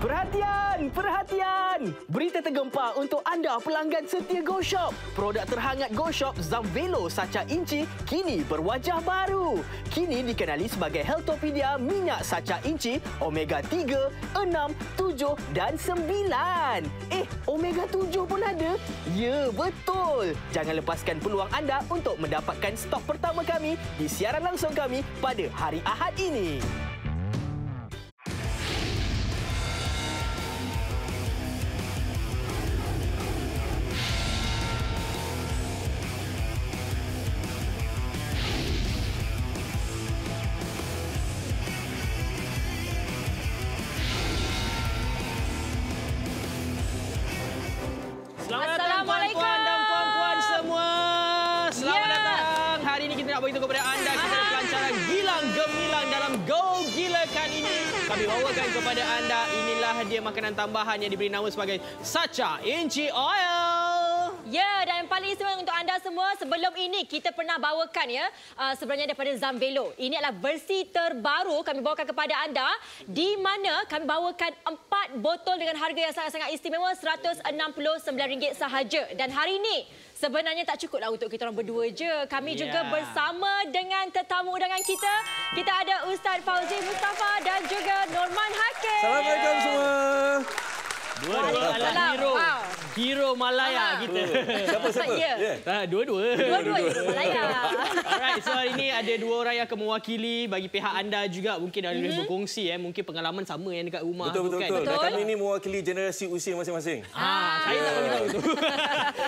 Perhatian, perhatian! Berita tergempar untuk anda pelanggan setia GoShop. Produk terhangat GoShop Zamvelo Sacha Inci kini berwajah baru. Kini dikenali sebagai Healthopedia minyak Sacha Inci Omega 3, 6, 7 dan 9. Omega 7 pun ada? Ya, betul! Jangan lepaskan peluang anda untuk mendapatkan stok pertama kami di siaran langsung kami pada hari Ahad ini. Selamat datang tuan-tuan dan puan-puan semua. Selamat datang. Hari ini kita nak beritahu kepada anda kita ada pelancaran gilang gemilang dalam Go Gila kali ini. Kami bawakan kepada anda inilah dia makanan tambahan yang diberi nama sebagai Sacha Inci Oil. Ya, dan yang paling istimewa untuk anda semua, sebelum ini kita pernah bawakan sebenarnya daripada Zamvelo. Ini adalah versi terbaru kami bawakan kepada anda di mana kami bawakan 4 botol dengan harga yang sangat-sangat istimewa RM169 sahaja. Dan hari ini sebenarnya tak cukuplah untuk kita orang berdua je. Kami juga bersama dengan tetamu undangan kita. Kita ada Ustaz Fauzi Mustafa dan juga Norman Hakim. Assalamualaikum semua. Dua-dua adalah hero. Wow. Hero Malaya kita. Siapa? Yeah. Dua-dua hero Malaya. Alright, so hari ini ada dua orang yang akan mewakili bagi pihak anda juga. Mungkin anda boleh berkongsi mungkin pengalaman sama yang dekat rumah. Betul. Dan kami ini mewakili generasi usia masing-masing. Saya tak bagi tahu tu.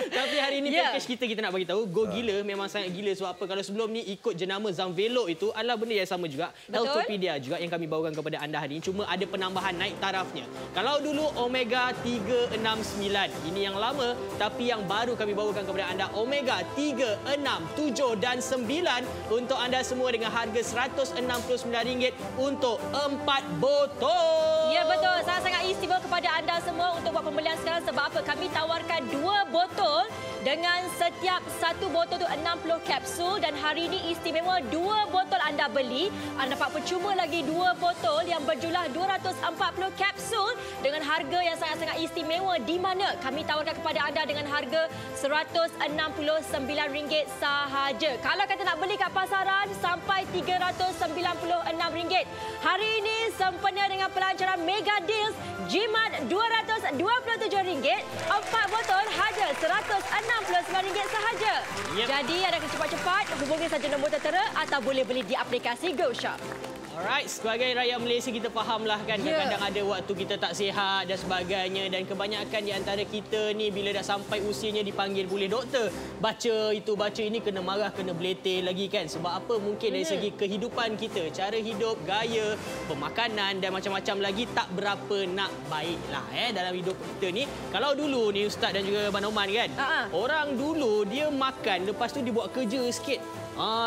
Tapi hari ini package kita nak bagi tahu Go Gila memang sangat gila. Sebab apa? Kalau sebelum ni ikut jenama Zamvelo itu adalah benda yang sama juga. Healthopedia juga yang kami bawakan kepada anda hari ini. Cuma ada penambahan naik tarafnya. Kalau dulu Omega 3, 6, 9. Ini yang lama, tapi yang baru kami bawakan kepada anda Omega 3, 6, 7 dan 9 untuk anda semua dengan harga RM169 untuk 4 botol. Ya, betul. Sangat-sangat istimewa kepada anda semua untuk buat pembelian sekarang. Sebab apa? Kami tawarkan 2 botol dengan setiap satu botol tu 60 kapsul. Dan hari ini istimewa 2 botol anda beli, anda dapat percuma lagi 2 botol yang berjumlah 240 kapsul dengan harga yang sangat-sangat istimewa di mana kami tawarkan kepada anda dengan harga RM169 sahaja. Kalau kata nak beli kat pasaran sampai RM396. Hari ini sempena dengan pelancaran Mega Deals Jimat RM227. 4 botol hanya RM169 sahaja. Jadi anda kena cepat-cepat hubungi saja nombor tertera atau boleh beli di aplikasi GoShop. Alright, sebagai rakyat Malaysia kita fahamlah kan kadang-kadang ada waktu kita tak sihat dan sebagainya dan kebanyakan di antara kita ni bila dah sampai usianya dipanggil boleh doktor baca itu baca ini kena marah kena beletir lagi kan sebab apa mungkin dari segi kehidupan kita cara hidup gaya pemakanan dan macam-macam lagi tak berapa nak baiklah dalam hidup kita ni. Kalau dulu ni Ustaz dan juga Abang Norman kan orang dulu dia makan lepas tu dia buat kerja sikit.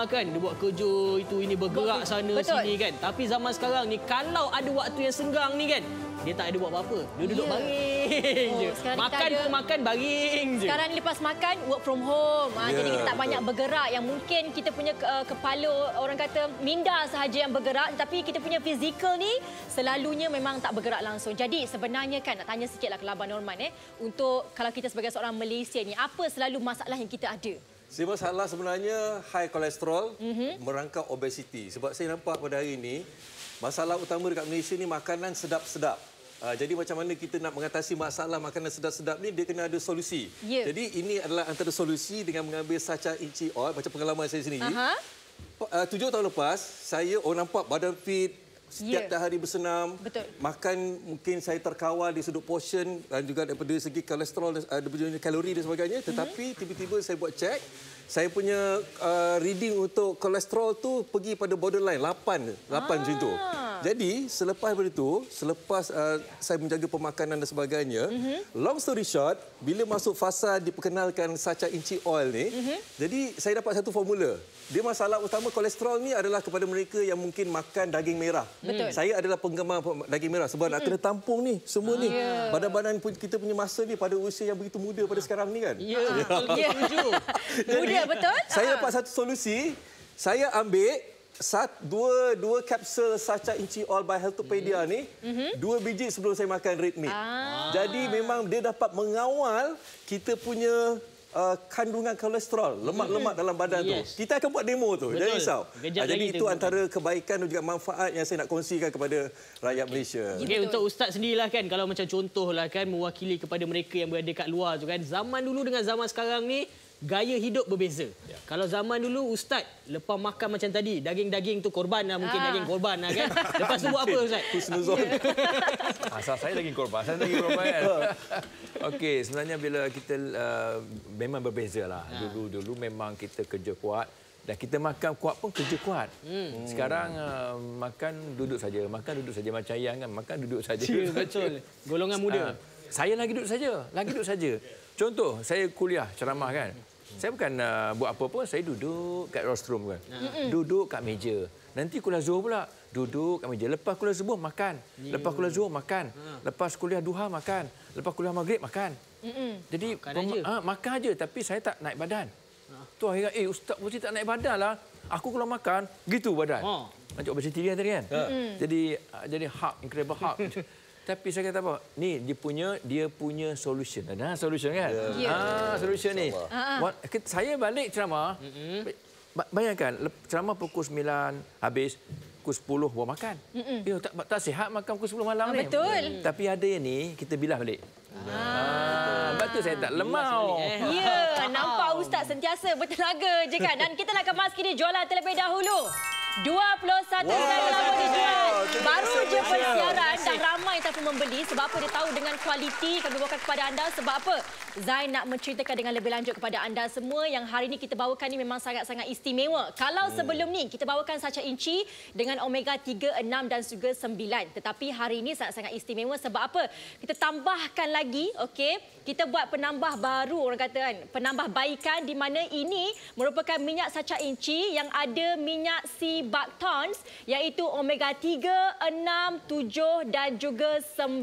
Kan dia buat kerja itu ini bergerak sana sini kan. Tapi zaman sekarang ni kalau ada waktu yang senggang ni kan dia tak ada buat apa-apa. Dia duduk baring je. Makan pun makan baring je. Sekarang ni lepas makan work from home. Jadi kita tak banyak bergerak yang mungkin kita punya kepala orang kata minda sahaja yang bergerak tapi kita punya fizikal ni selalunya memang tak bergerak langsung. Jadi sebenarnya kan nak tanya sikitlah ke Abang Norman untuk kalau kita sebagai seorang Malaysia ni apa selalu masalah yang kita ada? Masalah sebenarnya high kolesterol merangkap obesiti. Sebab saya nampak pada hari ini masalah utama dekat Malaysia ni makanan sedap-sedap. Jadi macam mana kita nak mengatasi masalah makanan sedap-sedap ni dia kena ada solusi. Jadi ini adalah antara solusi dengan mengambil Sacha Inci Oil macam pengalaman saya sendiri. 7 tahun lepas saya nampak badan fit. Setiap hari bersenam, makan mungkin saya terkawal di sudut portion dan juga daripada segi kolesterol, daripada kalori dan sebagainya. Tetapi tiba-tiba saya buat cek, saya punya reading untuk kolesterol tu pergi pada borderline 8 macam tu. Jadi selepas itu, selepas saya menjaga pemakanan dan sebagainya, long story short, bila masuk fasa diperkenalkan Sacha Inci Oil ni, jadi saya dapat satu formula. Dia masalah utama kolesterol ni adalah kepada mereka yang mungkin makan daging merah. Saya adalah penggemar daging merah sebab nak kena tampung ni semua ni. Badan-badan kita punya masa ni pada usia yang begitu muda pada sekarang ni kan. Setuju. Muda betul. Saya dapat satu solusi. Saya ambil dua kapsul Sacha Inci All by Healthopedia ni, 2 biji sebelum saya makan red meat. Jadi memang dia dapat mengawal kita punya kandungan kolesterol, lemak-lemak dalam badan tu. Kita akan buat demo tu, jangan risau. Jadi itu antara kebaikan dan juga manfaat yang saya nak kongsikan kepada rakyat Malaysia. Okay, untuk Ustaz sendirilah kan, kalau macam contohlah kan, mewakili kepada mereka yang berada kat luar tu kan, zaman dulu dengan zaman sekarang ni, gaya hidup berbeza. Kalau zaman dulu Ustaz lepas makan macam tadi, daging-daging tu korban lah, mungkin daging korban lah kan. Lepas tu buat apa Ustaz? Husnuzon. Asal saya daging korban, kan. Okey, sebenarnya bila kita memang berbeza lah. Dulu memang kita kerja kuat dan kita makan kuat pun kerja kuat. Sekarang makan duduk saja, macam Yang kan, makan duduk saja. Betul. Golongan muda. Saya lagi duduk saja. Contoh, saya kuliah ceramah kan. Saya bukan buat apa pun, saya duduk kat rostrum kan. Duduk kat meja. Nanti kuliah Zuhur pula, duduk kat meja. Lepas kuliah Zuhur makan. Lepas kuliah Zuhur makan. Lepas kuliah Duha makan. Lepas kuliah Maghrib makan. Jadi makan aja, tapi saya tak naik badan. Tu akhirnya, Ustaz mesti tak naik badan lah. Aku kalau makan, gitu badan. Macam obesiti dia tadi kan. Jadi Hulk, Incredible Hulk. Tapi saya kata apa? Ni dia punya solution. Ada solution kan? Solution ni. Saya balik ceramah. Bayangkan ceramah pukul 9 habis, pukul 10 baru makan. Tak sihat makan pukul 10 malam ni. Betul. Tapi ada yang ni kita bilah balik. Sebab tu saya tak lemau. Ya, nampak Ustaz sentiasa bertenaga je kan. Dan kita nak kemas kini jualan terlebih dahulu. 21 sen kelapa dijual. Baru je persiaran dan ramai yang membeli. Sebab apa? Dia tahu dengan kualiti kami bawakan kepada anda. Sebab apa? Zain nak menceritakan dengan lebih lanjut kepada anda semua yang hari ini kita bawakan ni memang sangat-sangat istimewa. Kalau sebelum ni kita bawakan Sacha Inci dengan omega 3, 6 dan juga 9. Tetapi hari ini sangat-sangat istimewa sebab apa? Kita tambahkan lagi, okey? Kita buat penambah baru, orang kata kan, penambah baikan di mana ini merupakan minyak Sacha Inci yang ada minyak Bactons iaitu omega 3, 6, 7 dan juga 9.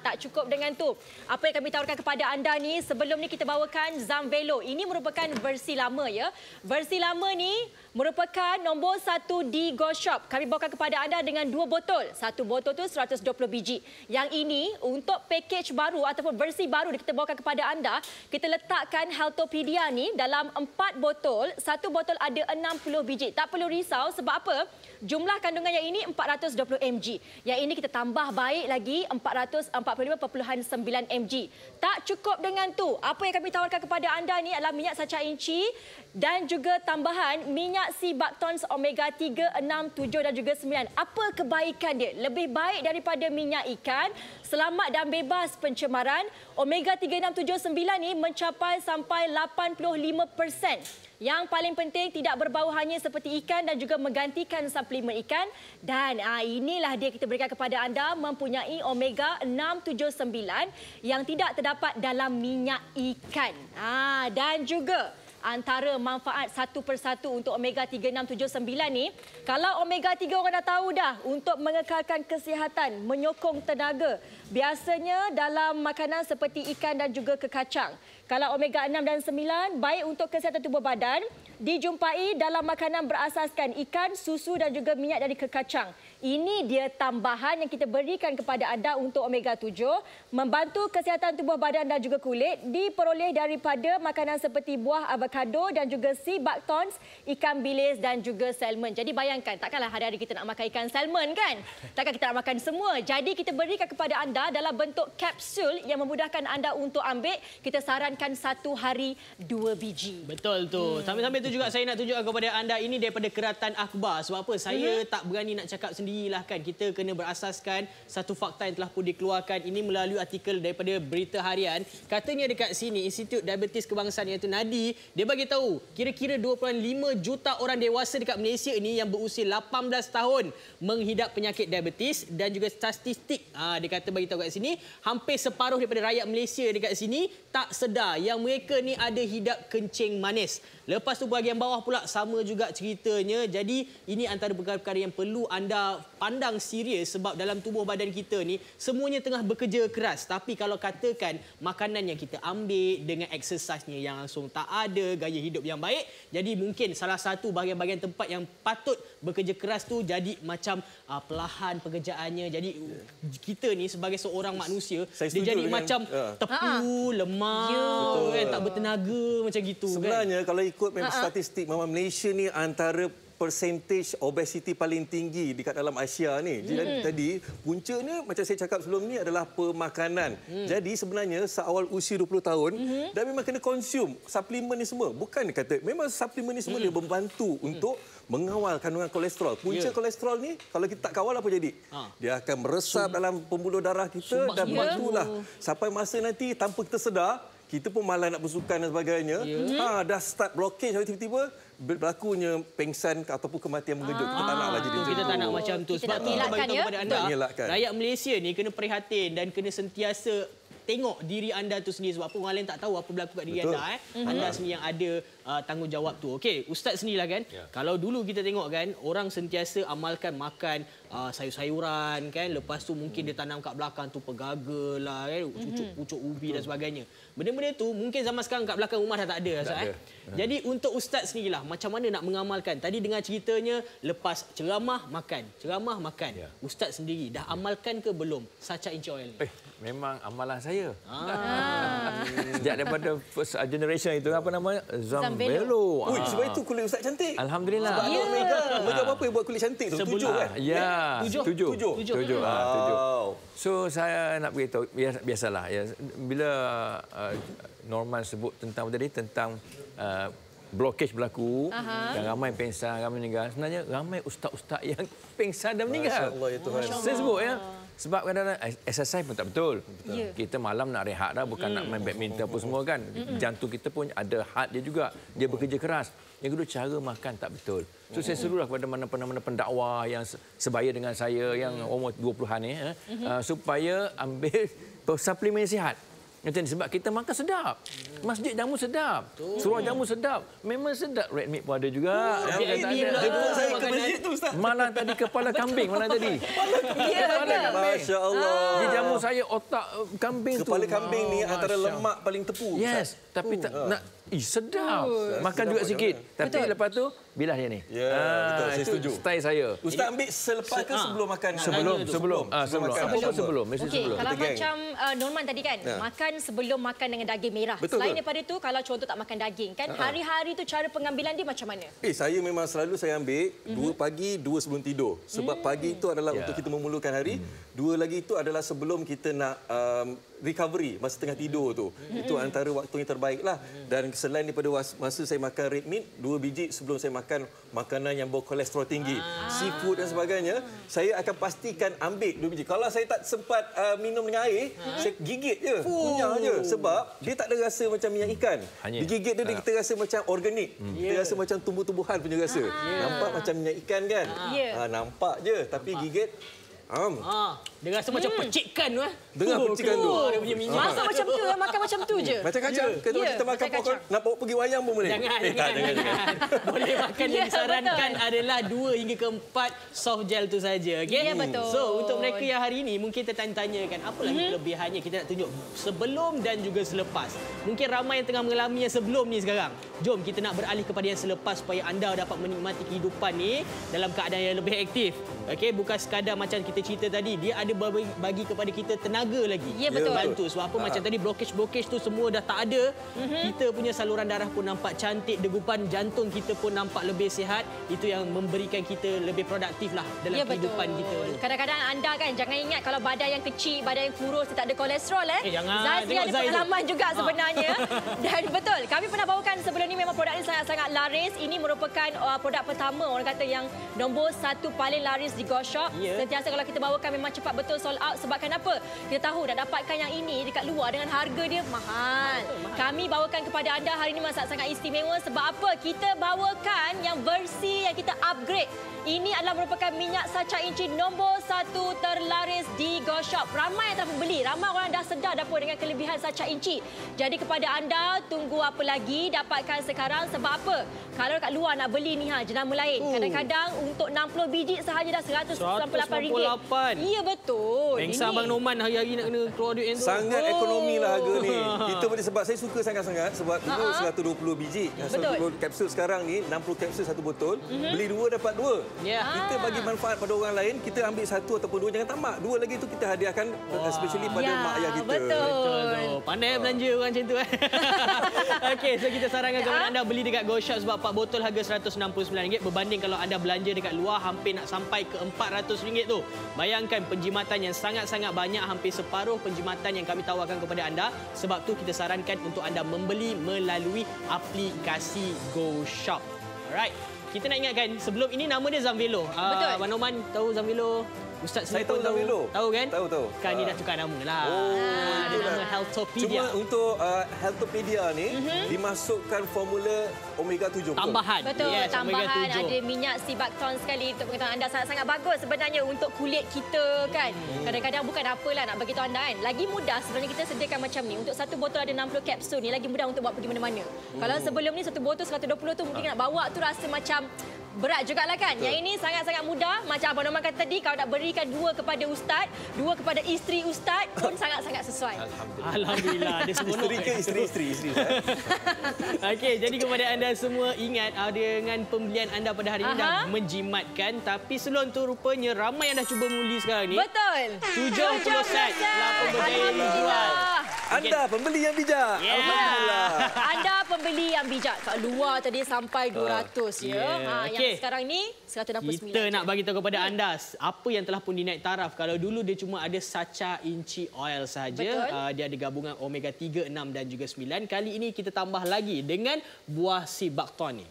Tak cukup dengan tu. Apa yang kami tawarkan kepada anda ni, sebelum ni kita bawakan Zamvelo. Ini merupakan versi lama ya. Versi lama ni merupakan nombor 1 di Go Shop. Kami bawakan kepada anda dengan 2 botol. Satu botol tu 120 biji. Yang ini untuk package baru ataupun versi baru kita bawakan kepada anda, kita letakkan Healthopedia ni dalam 4 botol. Satu botol ada 60 biji. Tak perlu risau sebab apa? Jumlah kandungan yang ini 420 mg. Yang ini kita tambah baik lagi 445.9 mg. Tak cukup dengan tu. Apa yang kami tawarkan kepada anda ni adalah minyak Sacha Inci dan juga tambahan minyak Bactons omega 3, 6, 7 dan juga 9. Apa kebaikan dia? Lebih baik daripada minyak ikan, selamat dan bebas pencemaran. Omega 3, 6, 7, 9 ni mencapai sampai 85%. Yang paling penting tidak berbau hanya seperti ikan dan juga menggantikan suplemen ikan. Dan inilah dia kita berikan kepada anda mempunyai omega 6, 7, 9 yang tidak terdapat dalam minyak ikan. Dan juga antara manfaat satu persatu untuk omega 3, 6, 7, 9 ni. Kalau omega 3 orang dah tahu dah untuk mengekalkan kesihatan, menyokong tenaga. Biasanya dalam makanan seperti ikan dan juga kekacang. Kalau omega 6 dan 9 baik untuk kesihatan tubuh badan, dijumpai dalam makanan berasaskan ikan, susu dan juga minyak dari kekacang. Ini dia tambahan yang kita berikan kepada anda untuk omega 7, membantu kesihatan tubuh badan dan juga kulit, diperoleh daripada makanan seperti buah avocado dan juga Bactons, ikan bilis dan juga salmon. Jadi bayangkan, takkanlah hari-hari kita nak makan ikan salmon kan? Takkan kita nak makan semua. Jadi kita berikan kepada anda dalam bentuk kapsul yang memudahkan anda untuk ambil. Kita sarankan 1 hari 2 biji. Betul tu. Sambil-sambil tu juga saya nak tunjukkan kepada anda ini daripada Keratan Akhbar. Sebab apa? Saya tak berani nak cakap sendirilah kan. Kita kena berasaskan satu fakta yang telah pun dikeluarkan. Ini melalui artikel daripada Berita Harian. Katanya dekat sini, Institut Diabetes Kebangsaan iaitu NADI, dia bagi tahu kira-kira 2.5 juta orang dewasa dekat Malaysia ini yang berusia 18 tahun menghidap penyakit diabetes dan juga statistik. Dia kata bagi tahu kat sini, hampir separuh daripada rakyat Malaysia dekat sini tak sedar yang mereka ni ada hidap kencing manis. Lepas tu bahagian bawah pula sama juga ceritanya. Jadi ini antara perkara-perkara yang perlu anda pandang serius sebab dalam tubuh badan kita ni semuanya tengah bekerja keras. Tapi kalau katakan makanan yang kita ambil dengan exercise-nya yang langsung tak ada, gaya hidup yang baik, jadi mungkin salah satu bahagian-bahagian tempat yang patut bekerja keras tu jadi macam perlahan pekerjaannya. Jadi kita ni sebagai seorang manusia, dia jadi macam tepu, lemah, kan, tak bertenaga macam gitu. Sebenarnya kan? Kalau ikut statistik, memang Malaysia ni antara persentage obesiti paling tinggi dekat dalam Asia ni. Jadi tadi puncanya macam saya cakap sebelum ni adalah pemakanan. Jadi sebenarnya seawal usia 20 tahun dah memang kena consume suplemen ni semua. Bukan kata memang suplemen ni semua dia membantu untuk mengawal kandungan kolesterol. Punca kolesterol ni kalau kita tak kawal apa jadi? Dia akan meresap dalam pembuluh darah kita dan bantulah sampai masa nanti tanpa kita sedar kita pun malas nak bersukan dan sebagainya. Dah start blockage tiba-tiba berlakunya pengsan ataupun kematian mengejut. Kita tak naklah jadi kita tak nak macam tu. Sebab tu kita bagi tahu kepada anda, rakyat Malaysia ni kena prihatin dan kena sentiasa tengok diri anda tu sendiri sebab apa orang lain tak tahu apa berlaku kat diri anda. Anda sendiri yang ada tanggungjawab tu. Okey, Ustaz sendirilah kan. Kalau dulu kita tengok kan, orang sentiasa amalkan makan sayur-sayuran kan, lepas tu mungkin dia tanam kat belakang tu pegaga lah kan, pucuk ubi dan sebagainya. Benda-benda tu mungkin zaman sekarang kat belakang rumah dah tak ada Ustaz. Jadi untuk Ustaz sendirilah macam mana nak mengamalkan? Tadi dengar ceritanya lepas ceramah makan. Ustaz sendiri dah amalkan ke belum saca inci oil ni? Memang amalan saya. Sejak daripada first generation itu apa namanya? Zambelo. Sebab itu kulit Ustaz cantik. Alhamdulillah. Sebab ada Omega berapa yang buat kulit cantik tu? 7 kan? Ya, 7. Wow. So saya nak beritahu biasalah ya, bila Norman sebut tentang tadi tentang blokej berlaku dan ramai pengsan, ramai meninggal. Sebenarnya ramai ustaz-ustaz yang pengsan dan meninggal. Masya-Allah ya Tuhan. Saya sebut ya. Sebab kadang-kadang exercise pun tak betul. Kita malam nak rehat dah, bukan nak main badminton apa semua kan. Jantung kita pun ada heart dia juga. Dia bekerja keras. Yang kedua, cara makan tak betul. So saya serulah kepada mana-mana pendakwah yang sebaya dengan saya yang umur 20-an ni supaya ambil suplemen sihat. Sebab kita makan sedap. Masjid jamu sedap. Surau jamu sedap. Memang sedap. Red meat pun ada juga. Saya ke masjid tu Ustaz. Malam tadi kepala kambing. Malam tadi. Masya Allah. Di jamu saya otak kambing tu. Kepala kambing ni antara lemak paling tepu. Yes. Tapi tak nak. Sedap. Makan juga sikit. Tapi lepas tu, bilah dia ni. Ya, betul. Saya setuju. Style saya. Ustaz ambil selepas ke sebelum makan? Sebelum. Okey, kalau macam Norman tadi kan, makan sebelum makan dengan daging merah. Selain daripada tu, kalau contoh tak makan daging kan, hari-hari tu cara pengambilan dia macam mana? Saya memang selalu saya ambil 2 pagi, 2 sebelum tidur. Sebab pagi itu adalah untuk kita memulakan hari. 2 lagi itu adalah sebelum kita nak recovery masa tengah tidur tu. Itu antara waktu yang terbaiklah. Dan selain daripada masa saya makan red meat, 2 biji sebelum saya makan makanan yang berkolesterol tinggi, seafood dan sebagainya, saya akan pastikan ambil 2 biji. Kalau saya tak sempat minum dengan air, saya gigit je, kunyah je. Sebab dia tak ada rasa macam minyak ikan. Digigit dia, kita rasa macam organik. Kita rasa macam tumbuh-tumbuhan punya rasa. Nampak macam minyak ikan kan? Nampak je, tapi gigit dia rasa macam percikan tu. Dengar percikan tu. Dia punya minyak. Masak macam tu, makan macam tu je. Macam kacang. Kita makan popcorn, nak bawa pergi wayang pun boleh. Jangan. Boleh makan yang disarankan adalah 2 hingga ke 4 soft gel tu saja. Okay? Ya, betul. So, untuk mereka yang hari ini mungkin tertanya-tanyakan apa lagi kelebihannya kita nak tunjuk sebelum dan juga selepas. Mungkin ramai yang tengah mengalami yang sebelum ni sekarang. Jom kita nak beralih kepada yang selepas supaya anda dapat menikmati kehidupan ni dalam keadaan yang lebih aktif. Okey, bukan sekadar macam kita cerita tadi, dia ada bagi kepada kita tenaga lagi. Ya, betul. Bantu sebab apa macam tadi blokej tu semua dah tak ada. Kita punya saluran darah pun nampak cantik, degupan jantung kita pun nampak lebih sihat. Itu yang memberikan kita lebih produktif lah dalam kehidupan kita. Kadang-kadang anda kan jangan ingat kalau badan yang kecil, badan yang kurus tak ada kolesterol jangan. Zazli ada pengalaman juga sebenarnya. Dan betul, kami pernah bawakan sebelum ni memang produk ini sangat-sangat laris. Ini merupakan produk pertama orang kata yang nombor 1 paling laris di Go Shop. Sentiasa kalau kalau kita bawakan memang cepat betul sold out. Sebab kenapa? Kita tahu dah dapatkan yang ini dekat luar dengan harga dia mahal. Kami bawakan kepada anda hari ini sangat istimewa. Sebab apa? Kita bawakan yang versi yang kita upgrade. Ini adalah merupakan minyak saca inci nombor 1 terlaris di Go Shop. Ramai yang telah membeli. Ramai orang dah sedar dah pun dengan kelebihan saca inci. Jadi kepada anda, tunggu apa lagi? Dapatkan sekarang. Sebab apa? Kalau kat luar nak beli ni jenama lain. Kadang-kadang untuk 60 biji sahaja dah RM198. Ya, betul. Bengsa Abang Noman hari-hari nak kena keluar duit yang tu. Sangat ekonomi lah harga ni. Kita boleh sebab saya suka sangat-sangat sebab dulu 120 biji. 120 kapsul sekarang ni 60 kapsul satu botol. Beli 2 dapat 2. Kita bagi manfaat pada orang lain, kita ambil 1 ataupun 2, jangan tamak. 2 lagi tu kita hadiahkan especially pada mak ayah kita. Betul. Pandai belanja orang macam tu. Okey, so kita sarankan kepada anda beli dekat Go Shop sebab 4 botol harga RM169 berbanding kalau anda belanja dekat luar hampir nak sampai ke RM400 tu. Bayangkan penjimatan yang sangat-sangat banyak, hampir separuh penjimatan yang kami tawarkan kepada anda. Sebab tu kita sarankan untuk anda membeli melalui aplikasi Go Shop. Alright. Kita nak ingatkan, sebelum ini nama dia Zamvelo. Betul. Abang Noman tahu Zamvelo? Ustaz Saya tahu Zamvelo. Tahu kan? Tahu. Kan dia dah tukar nama lah. Dia nama Healthopedia. Cuma untuk Healthopedia ni dimasukkan formula omega 7. Tambahan. Betul, Yes, tambahan omega 7. ada minyak Sibakton sekali untuk pengetahuan anda sangat-sangat bagus sebenarnya untuk kulit kita kan. Kadang-kadang bukan apalah nak bagi tahu anda kan. Lagi mudah sebenarnya kita sediakan macam ni. Untuk satu botol ada 60 kapsul ni lagi mudah untuk bawa pergi mana-mana. Kalau sebelum ni satu botol 120 tu mungkin nak bawa tu rasa macam berat jugalah kan. Yang ini sangat-sangat mudah. Macam Abang Noman kata tadi, kalau nak berikan 2 kepada ustaz, 2 kepada isteri ustaz pun sangat-sangat sesuai. Alhamdulillah. Dia seronok. Isteri ke isteri? Okey, jadi kepada anda semua ingat dengan pembelian anda pada hari ini dah menjimatkan. Tapi sebelum tu rupanya ramai yang dah cuba muli sekarang ni. Betul. 70 set lah pembeli yang dijual. Anda pembeli yang bijak. Yeah. Alhamdulillah. Anda pembeli yang bijak. Kat luar tadi sampai 200 ya. Yang Okey. sekarang ni 169. Kita nak bagi tahu kepada anda apa yang telah pun dinaik taraf. Kalau dulu dia cuma ada saca inci oil saja, dia ada gabungan omega 3, 6 dan juga 9. Kali ini kita tambah lagi dengan buah Sibakton ni.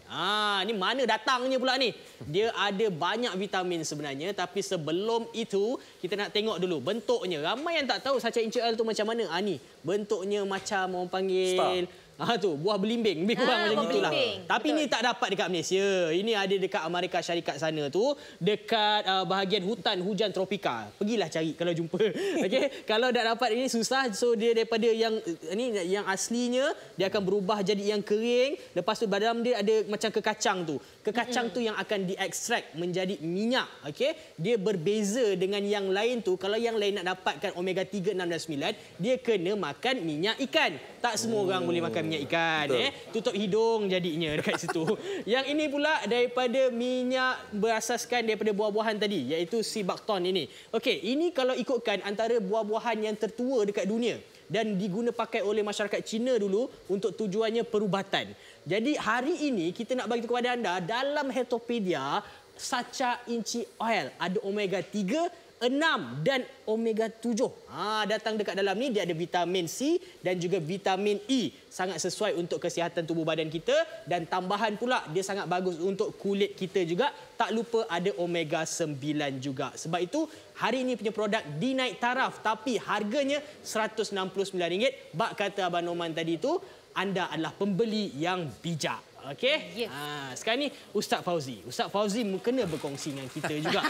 Ni mana datangnya pula ni? Dia ada banyak vitamin sebenarnya, tapi sebelum itu kita nak tengok dulu bentuknya. Ramai yang tak tahu saca inci oil tu macam mana. Ni bentuknya macam orang panggil tu buah belimbing, lebih kurang macam gitulah. Tapi ini tak dapat dekat Malaysia. Ini ada dekat Amerika Syarikat sana tu, dekat bahagian hutan hujan tropika. Pergilah cari kalau jumpa. Okey, kalau tak dapat ini susah. So dia daripada yang yang aslinya dia akan berubah jadi yang kering. Lepas tu dalam dia ada macam kekacang tu. Kekacang tu yang akan diekstrak menjadi minyak. Okey, dia berbeza dengan yang lain tu. Kalau yang lain nak dapatkan omega 3, 6 dan 9, dia kena makan minyak ikan. Tak semua orang boleh makan minyak ikan. Tutup hidung jadinya dekat situ. Yang ini pula daripada minyak berasaskan daripada buah-buahan tadi, iaitu Sibakton ini. Okey, ini kalau ikutkan antara buah-buahan yang tertua dekat dunia dan diguna pakai oleh masyarakat Cina dulu untuk tujuannya perubatan. Jadi hari ini kita nak bagi kepada anda dalam Healthopedia saca inci oil ada omega 3, 6 dan omega 7. Datang dekat dalam ni dia ada vitamin C dan juga vitamin E. Sangat sesuai untuk kesihatan tubuh badan kita dan tambahan pula dia sangat bagus untuk kulit kita juga. Tak lupa ada omega 9 juga. Sebab itu hari ini punya produk dinaik taraf tapi harganya RM169. Bak kata Abang Noman tadi tu, anda adalah pembeli yang bijak. Okey. Yes. Sekarang ni Ustaz Fauzi. Ustaz Fauzi kena berkongsi dengan kita juga.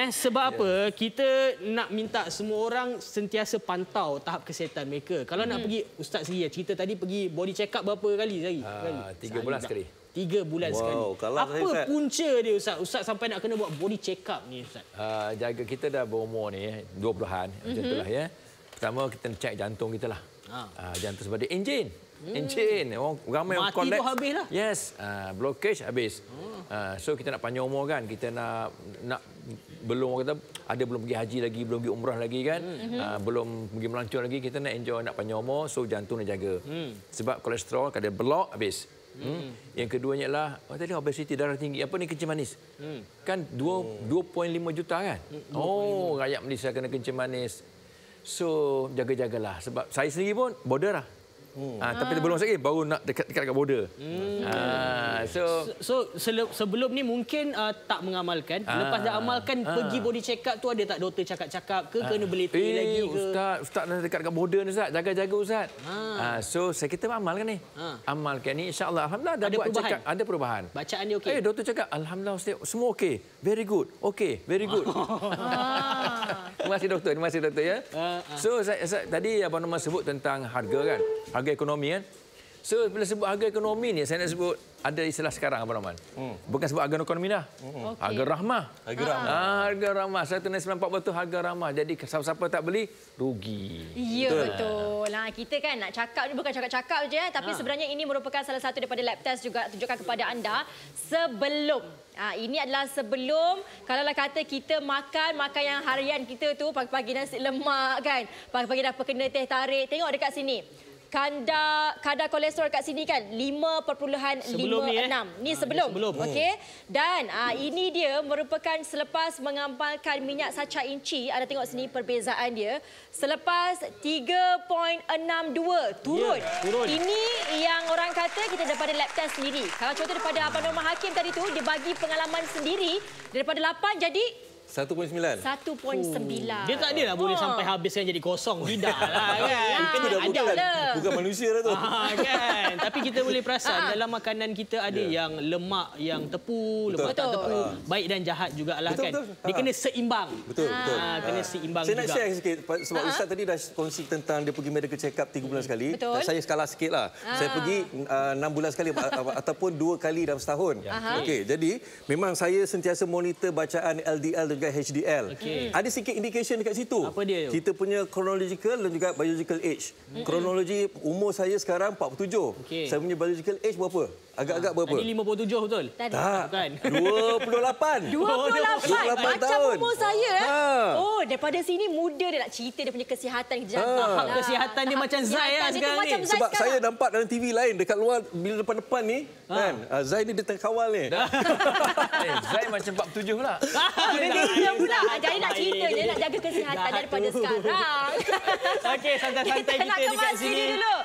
Sebab apa? Kita nak minta semua orang sentiasa pantau tahap kesihatan mereka. Kalau nak pergi, Ustaz sendiri cerita tadi pergi body check up berapa kali sehari? 3 bulan sekali. 3 bulan sekali. Apa punca dia Ustaz? Ustaz sampai nak kena buat body check up ni Ustaz? Jaga kita dah berumur ni 20-an macam itulah ya. Pertama kita nak check jantung kita lah. Jantung sebab dia enjin. Orang ramai orang collect. Mati tu habis lah. Yes, blockage habis. So kita nak panjang umur kan, kita nak belum orang kata ada belum pergi haji lagi, belum pergi umrah lagi kan, belum pergi melancong lagi, kita nak enjoy, nak panjang umur, so jantung nak jaga. Sebab kolesterol kalau block habis. Yang keduanya adalah tadi obesiti, darah tinggi, apa ni, kencing manis. Kan 2.5 juta kan. Rakyat Malaysia kena kencing manis. So jaga-jagalah sebab saya sendiri pun border lah. Tapi belum lagi baru nak dekat border. Sebelum ni mungkin tak mengamalkan. Lepas dah amalkan, pergi body check up tu ada tak doktor cakap-cakap ke kena beli lagi ke? Ustaz dah dekat border ni Ustaz. Jaga-jaga Ustaz. So saya kita amalkan ni. Amalkan ni insya-Allah. Alhamdulillah dah buat check up. Ada perubahan. Bacaan dia okey. Doktor cakap alhamdulillah Ustaz semua okey. Very good. Okey, very good. Terima kasih doktor ya. So saya tadi Abang Norman sebut tentang harga kan. Harga ekonomi kan. So bila sebut harga ekonomi ni saya nak sebut ada istilah sekarang Abang Norman. Bukan sebut harga ekonomi dah. Harga rahmah. Harga rahmah. 194 betul harga rahmah. Jadi siapa-siapa tak beli rugi. Ya betul. Nah, kita kan nak cakap ni bukan cakap-cakap je tapi sebenarnya ini merupakan salah satu daripada lab test juga tunjukkan kepada anda sebelum. Ini adalah sebelum kalaulah kata kita makan yang harian kita tu pagi-pagi nasi lemak kan. Pagi-pagi dah kena teh tarik. Tengok dekat sini. Kadar kolesterol kat sini kan 5.56. Ni sebelum. Okey. Dan ini dia merupakan selepas mengamalkan minyak sacha inci. Anda tengok sini perbezaan dia. Selepas 3.62 turun. Ini yang orang kata kita daripada lab test sendiri. Kalau contoh daripada Abang Norman Hakim tadi tu dia bagi pengalaman sendiri daripada 8 jadi 1.9. Dia tak adalah boleh sampai habiskan jadi kosong. Tidak lah kan. Bukan manusia dah tu. Kan. Tapi kita boleh perasan dalam makanan kita ada yang lemak, yang tepu, lemak tak tepu. Baik dan jahat jugalah kan. Dia kena seimbang. Betul. Kena seimbang juga. Saya nak share sikit. Sebab Ustaz tadi dah kongsi tentang dia pergi medical check up 3 bulan sekali. Saya skala sikit lah. Saya pergi 6 bulan sekali ataupun 2 kali dalam setahun. Okey, jadi memang saya sentiasa monitor bacaan LDL dan juga HDL. Ada sikit indication dekat situ. Apa dia? Kita punya chronological dan juga biological age. Kronologi umur saya sekarang 47. Saya punya biological age berapa? Agak-agak berapa? Tadi 57 betul? Tak. Bukan. 28. 28 macam tahun. umur saya. Oh, daripada sini muda dia nak cerita dia punya kesihatan jantung. Kesihatan dia macam Zai lah sekarang ni. Sebab saya nampak dalam TV lain dekat luar bila depan-depan ni kan. Zai ni dia tengah kawal ni. Zai macam 47 pula. Dia pula. Jadi nak cerita dia nak jaga kesihatan daripada sekarang. Okey, santai-santai kita dekat sini. Dulu.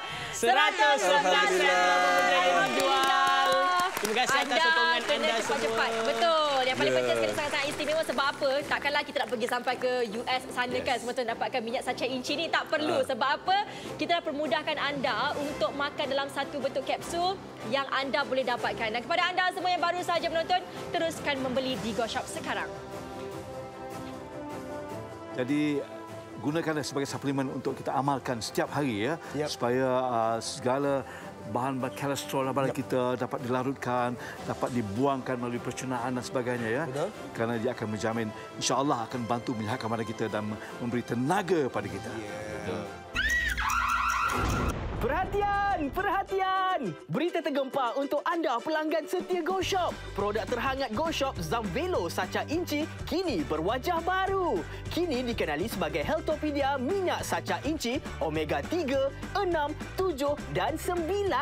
119 dijual. Terima kasih atas sokongan anda semua. Cepat-cepat. Betul. Yang paling penting sekali sangat-sangat istimewa sebab apa? Takkanlah kita nak pergi sampai ke US sana kan semua tu dapatkan minyak sacha inci ni tak perlu. Sebab apa? Kita dah permudahkan anda untuk makan dalam satu bentuk kapsul yang anda boleh dapatkan. Dan kepada anda semua yang baru saja menonton, teruskan membeli di GoShop sekarang. Jadi gunakanlah sebagai suplemen untuk kita amalkan setiap hari ya, supaya segala bahan kolesterol badan kita dapat dilarutkan, dapat dibuangkan melalui pencernaan dan sebagainya ya. Kerana dia akan menjamin insya-Allah akan bantu menyihatkan badan kita dan memberi tenaga pada kita. Perhatian! Berita tergempar untuk anda pelanggan setia GoShop. Produk terhangat GoShop Zamvelo Sacha Inci kini berwajah baru. Kini dikenali sebagai Healthopedia minyak sacha inci Omega 3, 6, 7 dan 9.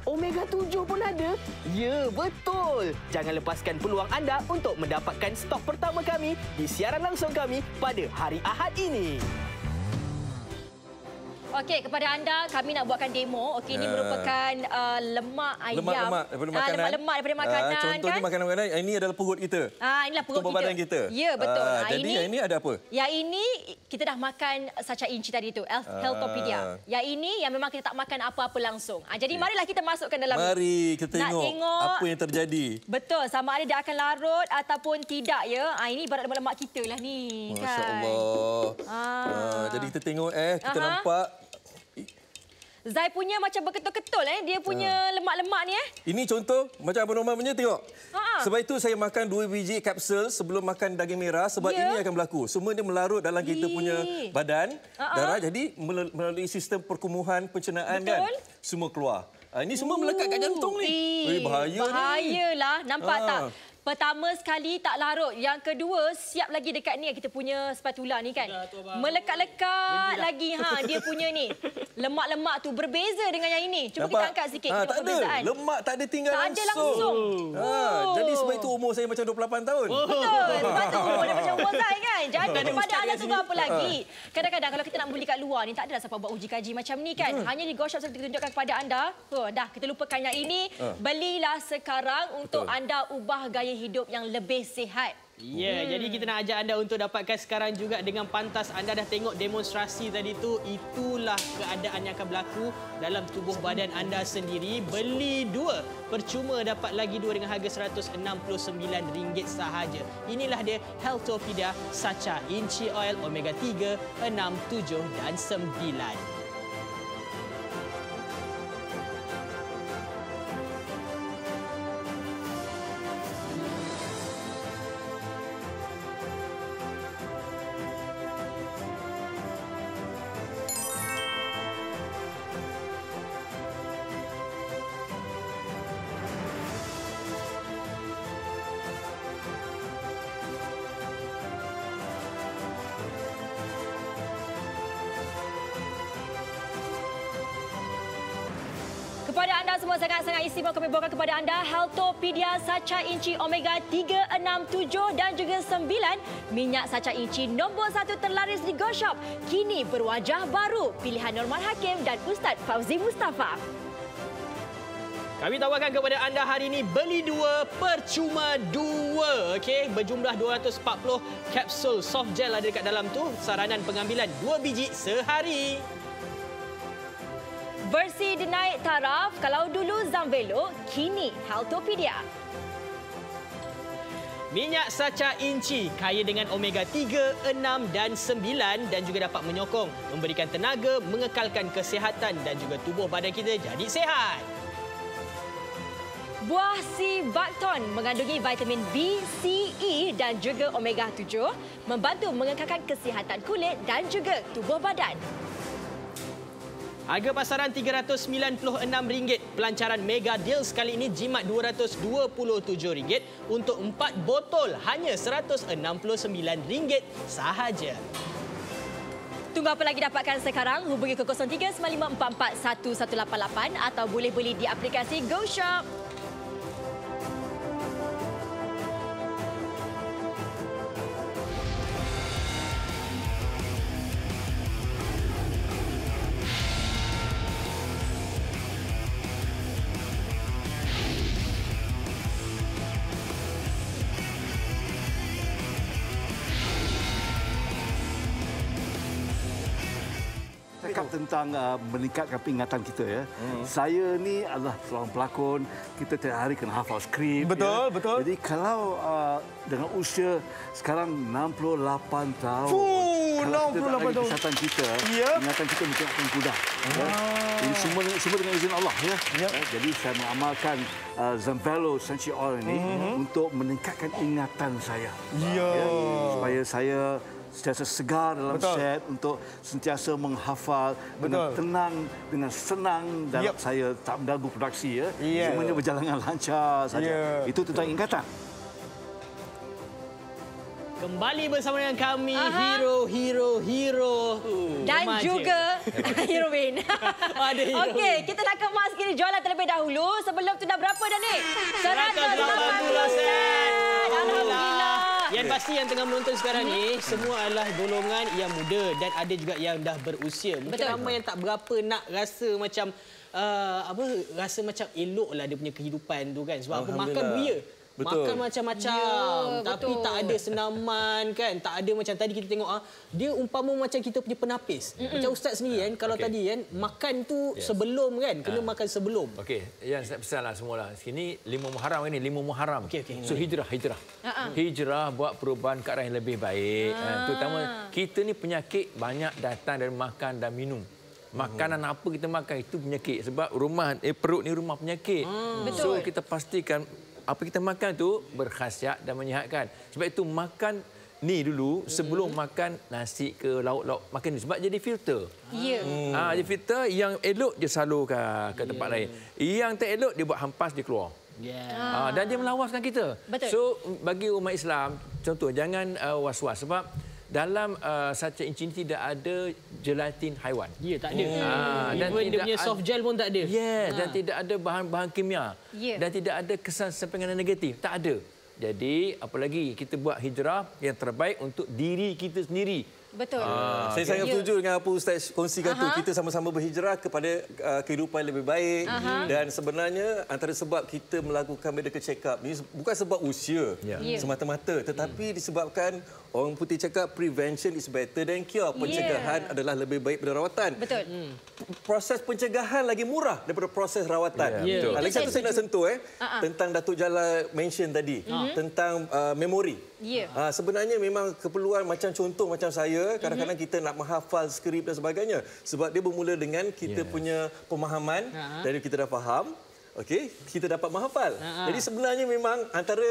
Omega 7 pun ada? Ya, betul. Jangan lepaskan peluang anda untuk mendapatkan stok pertama kami di siaran langsung kami pada hari Ahad ini. Okey, kepada anda kami nak buatkan demo. Okey, ini merupakan lemak ayam. Lemak daripada makanan. Lemak daripada makanan. Contohnya kan? makanan-makanan ini adalah perut kita. Inilah perut tubuh badan kita. Ya, betul. Jadi yang ini ada apa? Yang ini kita dah makan sacha inci tadi tu, Healthopedia. Yang ini yang memang kita tak makan apa-apa langsung. Jadi marilah kita masukkan dalam. Mari kita tengok apa yang terjadi. Betul, sama ada dia akan larut ataupun tidak ya. Ini ibarat lemak kita lah ni. Masya-Allah. Jadi kita tengok kita nampak Zai punya macam berketul-ketul dia punya lemak-lemak ni Ini contoh macam Abang Norman punya tengok. Sebab itu saya makan 2 biji kapsul sebelum makan daging merah sebab ini akan berlaku. Semua dia melarut dalam kita punya badan, darah jadi melalui sistem perkumuhan pencernaan kan semua keluar. Ini semua melekat kat jantung ni. Bahayalah, nampak tak? Pertama sekali tak larut. Yang kedua, siap lagi dekat ni kita punya spatula ni kan. Melekat-lekat lagi dia punya ni. Lemak-lemak tu berbeza dengan yang ini. Cuba kita angkat sikit kita perbezaan. Lemak tak ada tinggal langsung. Tak ada langsung. Jadi sebab itu umur saya macam 28 tahun. Betul. Sebab tu umur dia macam umur Zai kan. kan? Jadi kepada anda tunggu apa lagi? Kadang-kadang kalau kita nak beli kat luar ni, tak adalah siapa buat uji kaji macam ni kan. Hanya di GoShop saya tunjukkan kepada anda. Dah, kita lupakan yang ini. Belilah sekarang untuk anda ubah gaya hidup yang lebih sihat. Ya, jadi kita nak ajak anda untuk dapatkan sekarang juga dengan pantas. Anda dah tengok demonstrasi tadi tu, itulah keadaan yang akan berlaku dalam tubuh badan anda sendiri. Beli 2 percuma dapat lagi 2 dengan harga RM169 sahaja. Inilah dia Healthopedia Sacha Inci Oil Omega 3, 6, 7 dan 9. Kepada anda semua sangat-sangat istimewa kami bawakan kepada anda Healthopedia Sacha Inci Omega 3, 6, 7 dan juga 9. Minyak Sacha Inci nombor 1 terlaris di GoShop. Kini berwajah baru. Pilihan Norman Hakim dan Ustaz Fauzi Mustafa. Kami tawarkan kepada anda hari ini beli 2 percuma 2. Okey, berjumlah 240 kapsul soft gel ada dekat dalam tu. Saranan pengambilan 2 biji sehari. Versi dinaik taraf, kalau dulu Zamvelo, kini Healthopedia. Minyak Sacha Inci kaya dengan omega 3, 6 dan 9 dan juga dapat menyokong, memberikan tenaga, mengekalkan kesihatan dan juga tubuh badan kita jadi sihat. Buah si Bakton mengandungi vitamin B, C, E dan juga omega 7, membantu mengekalkan kesihatan kulit dan juga tubuh badan. Harga pasaran RM396. Pelancaran Mega Deals kali ini jimat RM227 untuk 4 botol hanya RM169 sahaja. Tunggu apa lagi dapatkan sekarang? Hubungi ke 0395441188 atau boleh beli di aplikasi GoShop. Cakap tentang meningkatkan peringatan kita ya. Saya ni adalah seorang pelakon, kita tiap hari kena hafal skrip. Betul, ya. betul. Jadi kalau dengan usia sekarang 68 tahun. Kalau kita tak lagi kesihatan kita, ingatan kita mungkin akan pudar. Ya. Ini semua dengan izin Allah ya. Jadi saya mengamalkan Zamvelo Essential Oil ini untuk meningkatkan ingatan saya. Ya. Supaya saya sentiasa segar dalam set untuk sentiasa menghafal dengan tenang, dengan senang dan saya tak mengganggu produksi ya. Semuanya berjalan dengan lancar saja. Itu tentang ingatan. Kembali bersama dengan kami hero dan remaja. juga heroin. Ada heroin. Okey, kita nak kemas kini jualan terlebih dahulu. Sebelum tu dah berapa dah ni? 180 sen. Alhamdulillah. Yang pasti yang tengah menonton sekarang ni semua adalah golongan yang muda dan ada juga yang dah berusia. Mungkin ramai yang tak berapa nak rasa macam rasa macam eloklah dia punya kehidupan tu kan. Sebab apa makan beria. Betul. Makan macam-macam tapi tak ada senaman kan. Tak ada macam tadi kita tengok dia umpama macam kita punya penapis. Macam ustaz sendiri kan kalau tadi kan makan tu sebelum kan kena makan sebelum. Okey, yang saya pesanlah semualah. Sini 5 Muharram ini 5 Muharram. Okey. So hijrah. Hijrah buat perubahan ke arah yang lebih baik. Terutama kita ni penyakit banyak datang dari makan dan minum. Makanan apa kita makan itu penyakit sebab perut ni rumah penyakit. So kita pastikan apa kita makan tu berkhasiat dan menyihatkan. Sebab itu makan ni dulu sebelum makan nasi ke lauk-lauk makan ni sebab jadi filter. Ya. Jadi filter yang elok dia salurkan ke tempat lain. Yang tak elok dia buat hampas dia keluar. Dan dia melawaskan kita. Betul. So bagi umat Islam contoh jangan was-was sebab dalam Sacha Inci ini tidak ada gelatin haiwan. Ya, tak ada. Dan Even dia punya soft gel pun tak ada. Dan tidak ada bahan-bahan kimia. Dan tidak ada kesan sampingan negatif. Tak ada. Jadi, apa lagi? Kita buat hijrah yang terbaik untuk diri kita sendiri. Betul. Saya sangat setuju dengan apa Ustaz kongsikan tu. Kita sama-sama berhijrah kepada kehidupan lebih baik. Dan sebenarnya antara sebab kita melakukan medical check-up ni bukan sebab usia semata-mata. Tetapi disebabkan orang putih cakap prevention is better than cure. Pencegahan adalah lebih baik daripada rawatan. Betul. Proses pencegahan lagi murah daripada proses rawatan. Betul. Lagi satu saya nak sentuh tentang Datuk Jala mention tadi. Tentang memori. Sebenarnya memang keperluan macam contoh macam saya, kadang-kadang kita nak menghafal skrip dan sebagainya. Sebab dia bermula dengan kita punya pemahaman, dari kita dah faham, okey, kita dapat menghafal. Jadi sebenarnya memang antara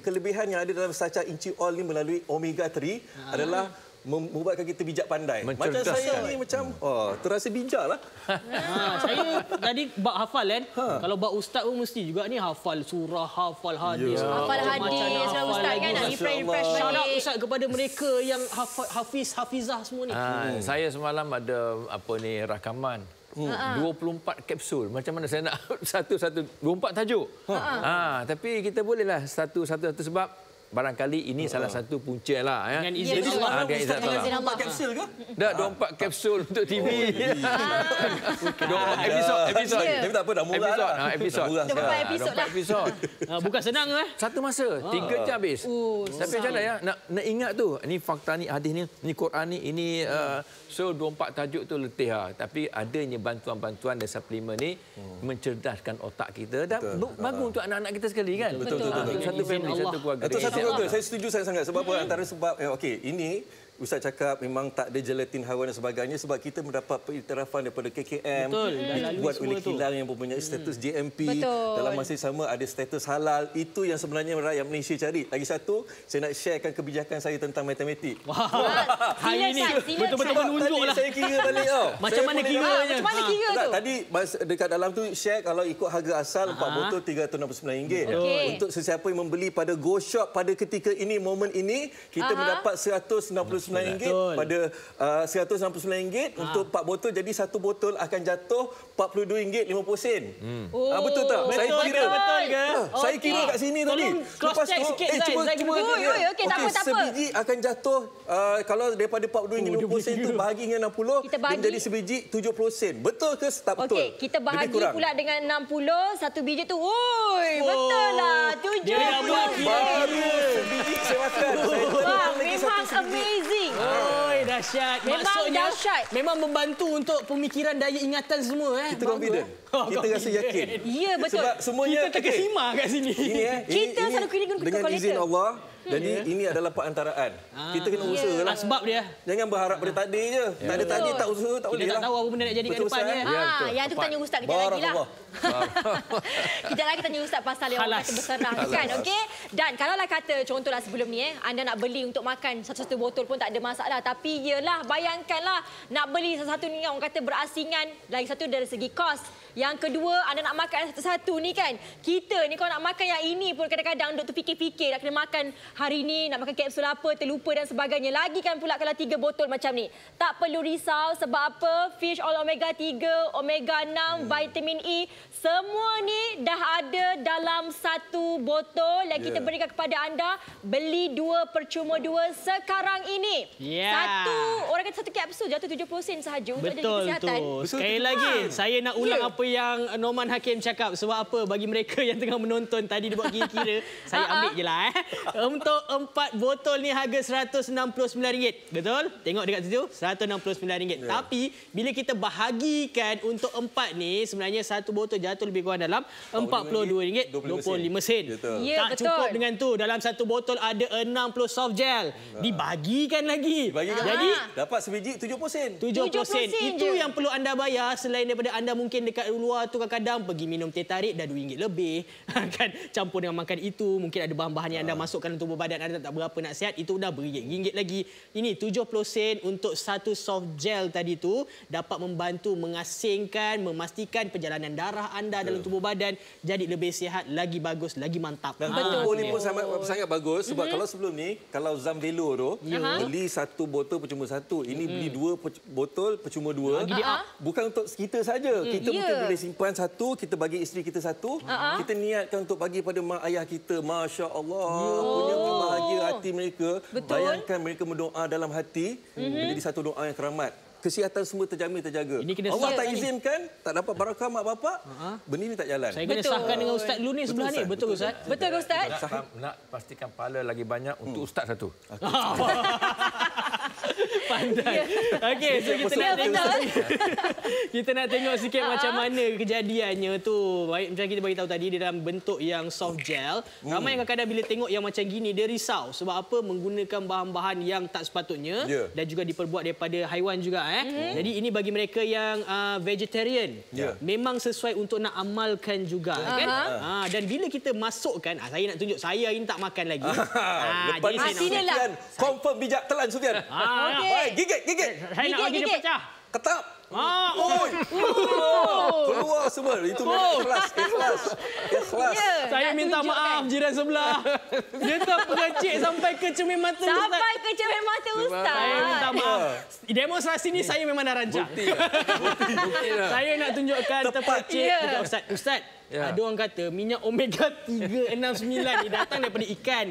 kelebihan yang ada dalam saca inci oil ni melalui omega 3 adalah membuatkan kita bijak pandai. Macam saya ni macam terasa bijak lah. Saya tadi bab hafal kan. Kalau bab ustaz pun mesti juga ni hafal surah, hafal hadis. Hafal hadis lah ustaz kan, nak refresh Shout out balik. ustaz kepada mereka yang hafizah semua ni. Saya semalam ada rakaman. 24 kapsul. Macam mana saya nak satu-satu 24 tajuk. Tapi kita bolehlah satu-satu sebab barangkali ini salah satu punca lah. Dengan izin Allah. Dengan izin Allah. 24 kapsul ke? Dah 24 kapsul untuk TV. 24 episod. Tapi tak apa, dah murah lah. Episod. 24 episod lah. Episod. bukan senang Satu masa 3 jam habis. Tapi macam mana ya? Nak ingat tu. Ini fakta ni, hadis ni, ini Quran ni, ini so 24 tajuk tu letih lah. Tapi adanya bantuan-bantuan dan suplemen ni mencerdaskan otak kita dan bagus untuk anak-anak kita sekali kan. Betul. Satu family, satu keluarga. Itu satu keluarga. Saya setuju sangat-sangat. Sebab apa? Antara sebab okey, ini Ustaz cakap memang tak ada gelatin haiwan dan sebagainya sebab kita mendapat pengiktirafan daripada KKM. Dibuat oleh kilang yang mempunyai status GMP. Dalam masa yang sama ada status halal. Itu yang sebenarnya rakyat Malaysia cari. Lagi satu, saya nak sharekan kebijakan saya tentang matematik. Hari ini betul-betul menunjuklah. Saya kira balik tau. Macam mana kiranya? Macam mana kira tu? Tadi dekat dalam tu share kalau ikut harga asal 4 botol RM369. Untuk sesiapa yang membeli pada Go Shop pada ketika ini, momen ini, kita mendapat RM169 pada RM169 untuk 4 botol. Jadi satu botol akan jatuh RM42.50. Betul tak? Betul, Saya kira betul ke? Saya kira kat sini tadi. Tolong cross check sikit cuba okey, tak apa. sebiji akan jatuh kalau daripada RM42.50 tu bahagi dengan 60 Kita bahagi. dia menjadi sebiji 70 sen. Betul ke tak betul? Okey, kita bahagi pula dengan 60, satu biji tu. Betul lah. 70. Dia dah buat Baru sebiji saya makan. Wah, memang amazing. Dahsyat. Memang Maksudnya dahsyat. memang membantu untuk pemikiran daya ingatan semua. Kita confident. Kita rasa yakin. Ya, betul. Sebab semuanya Kita terkesima kat sini. Kita selalu kena guna dengan calculator. izin Allah. Jadi ini adalah perantaraan. Kita kena usaha lah. Sebab dia. Jangan berharap pada takdir je. Tak ada takdir, tak usaha, tak boleh Kita lah. tak tahu apa benda nak jadi kat Betul, depan ni. Ustaz. Yang tu tanya ustaz kejap lagi lah. Barakallah. Kejap lagi tanya ustaz pasal yang orang kata berserah kan, okey? Dan kalaulah kata contohlah sebelum ni anda nak beli untuk makan satu-satu botol pun tak ada masalah, tapi iyalah bayangkanlah nak beli satu-satu ni orang kata berasingan, lagi satu dari segi kos. Yang kedua, anda nak makan satu-satu ni kan. Kita ni kalau nak makan yang ini pun kadang-kadang duk terfikir-fikir nak kena makan hari ni, nak makan kapsul apa, terlupa dan sebagainya. Lagi kan pula kalau 3 botol macam ni. Tak perlu risau sebab apa? Fish oil omega 3, omega 6, vitamin E, semua ni dah ada dalam satu botol yang kita berikan kepada anda. Beli 2 percuma 2 sekarang ini. Satu, orang kata satu kapsul jatuh 70 sen sahaja untuk jaga kesihatan. Betul. Sekali lagi, saya nak ulang apa yang Norman Hakim cakap. Sebab apa? Bagi mereka yang tengah menonton tadi dia buat kira-kira, saya ambil je lah. Untuk 4 botol ni harga RM169. Betul? Tengok dekat situ, RM169. Tapi bila kita bahagikan untuk 4 ni, sebenarnya satu botol jatuh lebih kurang dalam RM42.25. Ya, Tak betul. cukup dengan tu. Dalam satu botol ada 60 soft gel. Dibagikan lagi. Jadi dapat sebiji 70 sen. 70 sen. 70 sen Itu je. yang perlu anda bayar selain daripada anda mungkin dekat luar tu kadang-kadang pergi minum teh tarik dah RM2 lebih. Kan campur dengan makan itu, mungkin ada bahan-bahan yang anda masukkan untuk tubuh badan anda tak berapa nak sihat, itu dah RM1 lagi. Ini 70 sen untuk satu soft gel tadi tu dapat membantu mengasingkan, memastikan perjalanan darah anda dalam tubuh badan jadi lebih sihat, lagi bagus, lagi mantap. Dan tubuh ni pun sangat bagus sebab kalau sebelum ni, kalau Zamvelo tu beli satu botol percuma satu, ini beli 2 botol percuma 2. Bukan untuk kita saja. Kita mungkin boleh simpan satu, kita bagi isteri kita satu. Kita niatkan untuk bagi pada mak ayah kita. Masya Allah, punya bahagia hati mereka. Betul. Bayangkan mereka berdoa dalam hati, menjadi satu doa yang keramat. Kesihatan semua terjamin, terjaga. Ini kena Allah sah tak ni. izinkan, tak dapat barakah mak bapak, benda ni tak jalan. Saya kena sahkan dengan Ustaz dulu ni sebelah ni. Betul Ustaz? Betul ke Ustaz? Nak pastikan pahala lagi banyak untuk ustaz satu. Pandai. Okey, so kita nak tengok sikit macam mana kejadiannya tu. Baik, macam kita bagi tahu tadi, dia dalam bentuk yang soft gel. Ramai yang kadang-kadang bila tengok yang macam gini dia risau sebab apa, menggunakan bahan-bahan yang tak sepatutnya dan juga diperbuat daripada haiwan juga Jadi ini bagi mereka yang vegetarian. Memang sesuai untuk nak amalkan juga kan. Dan bila kita masukkan, saya nak tunjuk saya ini tak makan lagi. Lepas ni Sufian confirm bijak telan Sufian. Baik, gigit. Saya nak bagi dia pecah. Ketap. Keluar semua. Itu memang ikhlas. Saya minta maaf jiran sebelah. Dia terpercik sampai ke cermin mata Ustaz. Sampai ke cermin mata Ustaz. Saya minta maaf. Demonstrasi ni saya memang dah rancang. Bukti lah. Saya nak tunjukkan terpercik dekat Ustaz. Ustaz, ada orang kata minyak omega 369 ni datang daripada ikan.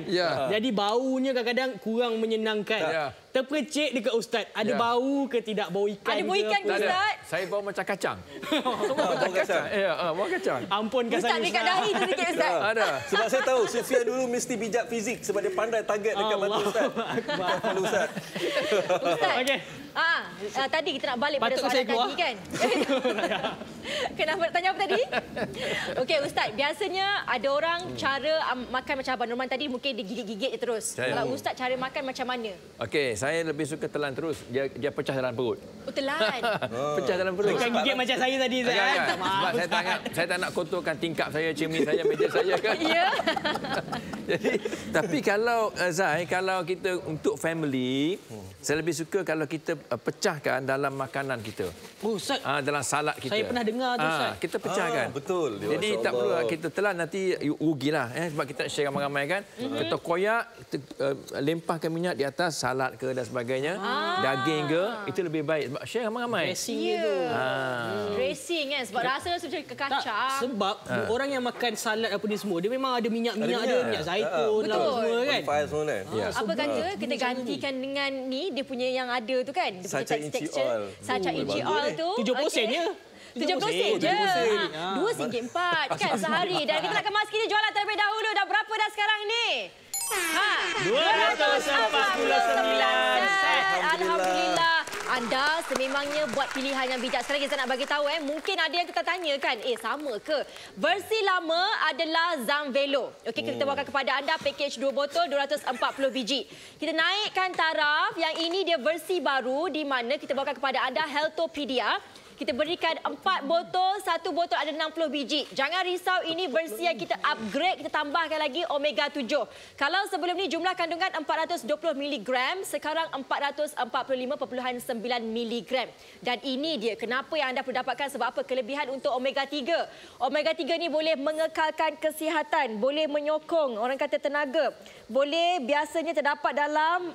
Jadi baunya kadang-kadang kurang menyenangkan. Terpercik dekat Ustaz, ada bau ke tidak bau ikan? Ada bau ikan ke Ustaz? Saya bau macam kacang. Bau kacang. Bau kacang. Ampunkan Ustaz saya. dekat dahi tu sikit Ustaz. Ada. Sebab saya tahu Sufian dulu mesti bijak fizik sebab dia pandai target dekat mata Ustaz. Kalau Ustaz. Ustaz. Okey. Tadi kita nak balik pada Patut soalan saya keluar? tadi kan. Kenapa tanya apa tadi? Okey Ustaz, biasanya ada orang cara makan macam Abang Norman tadi mungkin digigit-gigit terus. Kalau Ustaz cara makan macam mana? Okey, saya lebih suka telan terus. Dia pecah dalam perut. Oh, telan. Pecah dalam perut. Bukan gigit macam saya tadi Ustaz. Sebab saya tak nak kotorkan tingkap saya, cermin saya, meja saya kan. Ya. Jadi, tapi kalau Zai, kalau kita untuk family, saya lebih suka kalau kita pecahkan dalam makanan kita. Oh Ustaz. Dalam salad kita. Saya pernah dengar tu Ustaz. Kita pecahkan. Betul. Jadi tak perlu kita telan, nanti rugilah sebab kita share ramai-ramai kan. Kita koyak, kita lempahkan minyak di atas salad ke dan sebagainya. Daging ke, itu lebih baik sebab share ramai-ramai. Dressing tu. Dressing kan sebab rasa macam kekacang. Sebab orang yang makan salad apa ni semua, dia memang ada minyak-minyak dia, minyak zaitun lah semua kan. Semua kan. Apa kata kita gantikan dengan ni dia punya yang ada tu kan, dia punya Sacha inci texture oil. Sacha inci oil tu 70 sen je. 70 sen je. RM2.4 kan sehari. Dan kita nak kemas kita jualan terlebih dahulu. Dah berapa dah sekarang ni? RM249. Alhamdulillah. Anda sememangnya buat pilihan yang bijak. Sekali lagi saya nak bagi tahu mungkin ada yang kita tanya kan, sama ke? Versi lama adalah Zamvelo. Okey, kita bawakan kepada anda package 2 botol 240 biji. Kita naikkan taraf, yang ini dia versi baru di mana kita bawakan kepada anda Healthopedia. Kita berikan 4 botol, 1 botol ada 60 biji. Jangan risau, ini versi yang kita upgrade, kita tambahkan lagi omega 7. Kalau sebelum ni jumlah kandungan 420 mg, sekarang 445.9 mg. Dan ini dia kenapa yang anda perlu dapatkan, sebab apa? Kelebihan untuk omega 3. Omega 3 ni boleh mengekalkan kesihatan, boleh menyokong orang kata tenaga. Boleh biasanya terdapat dalam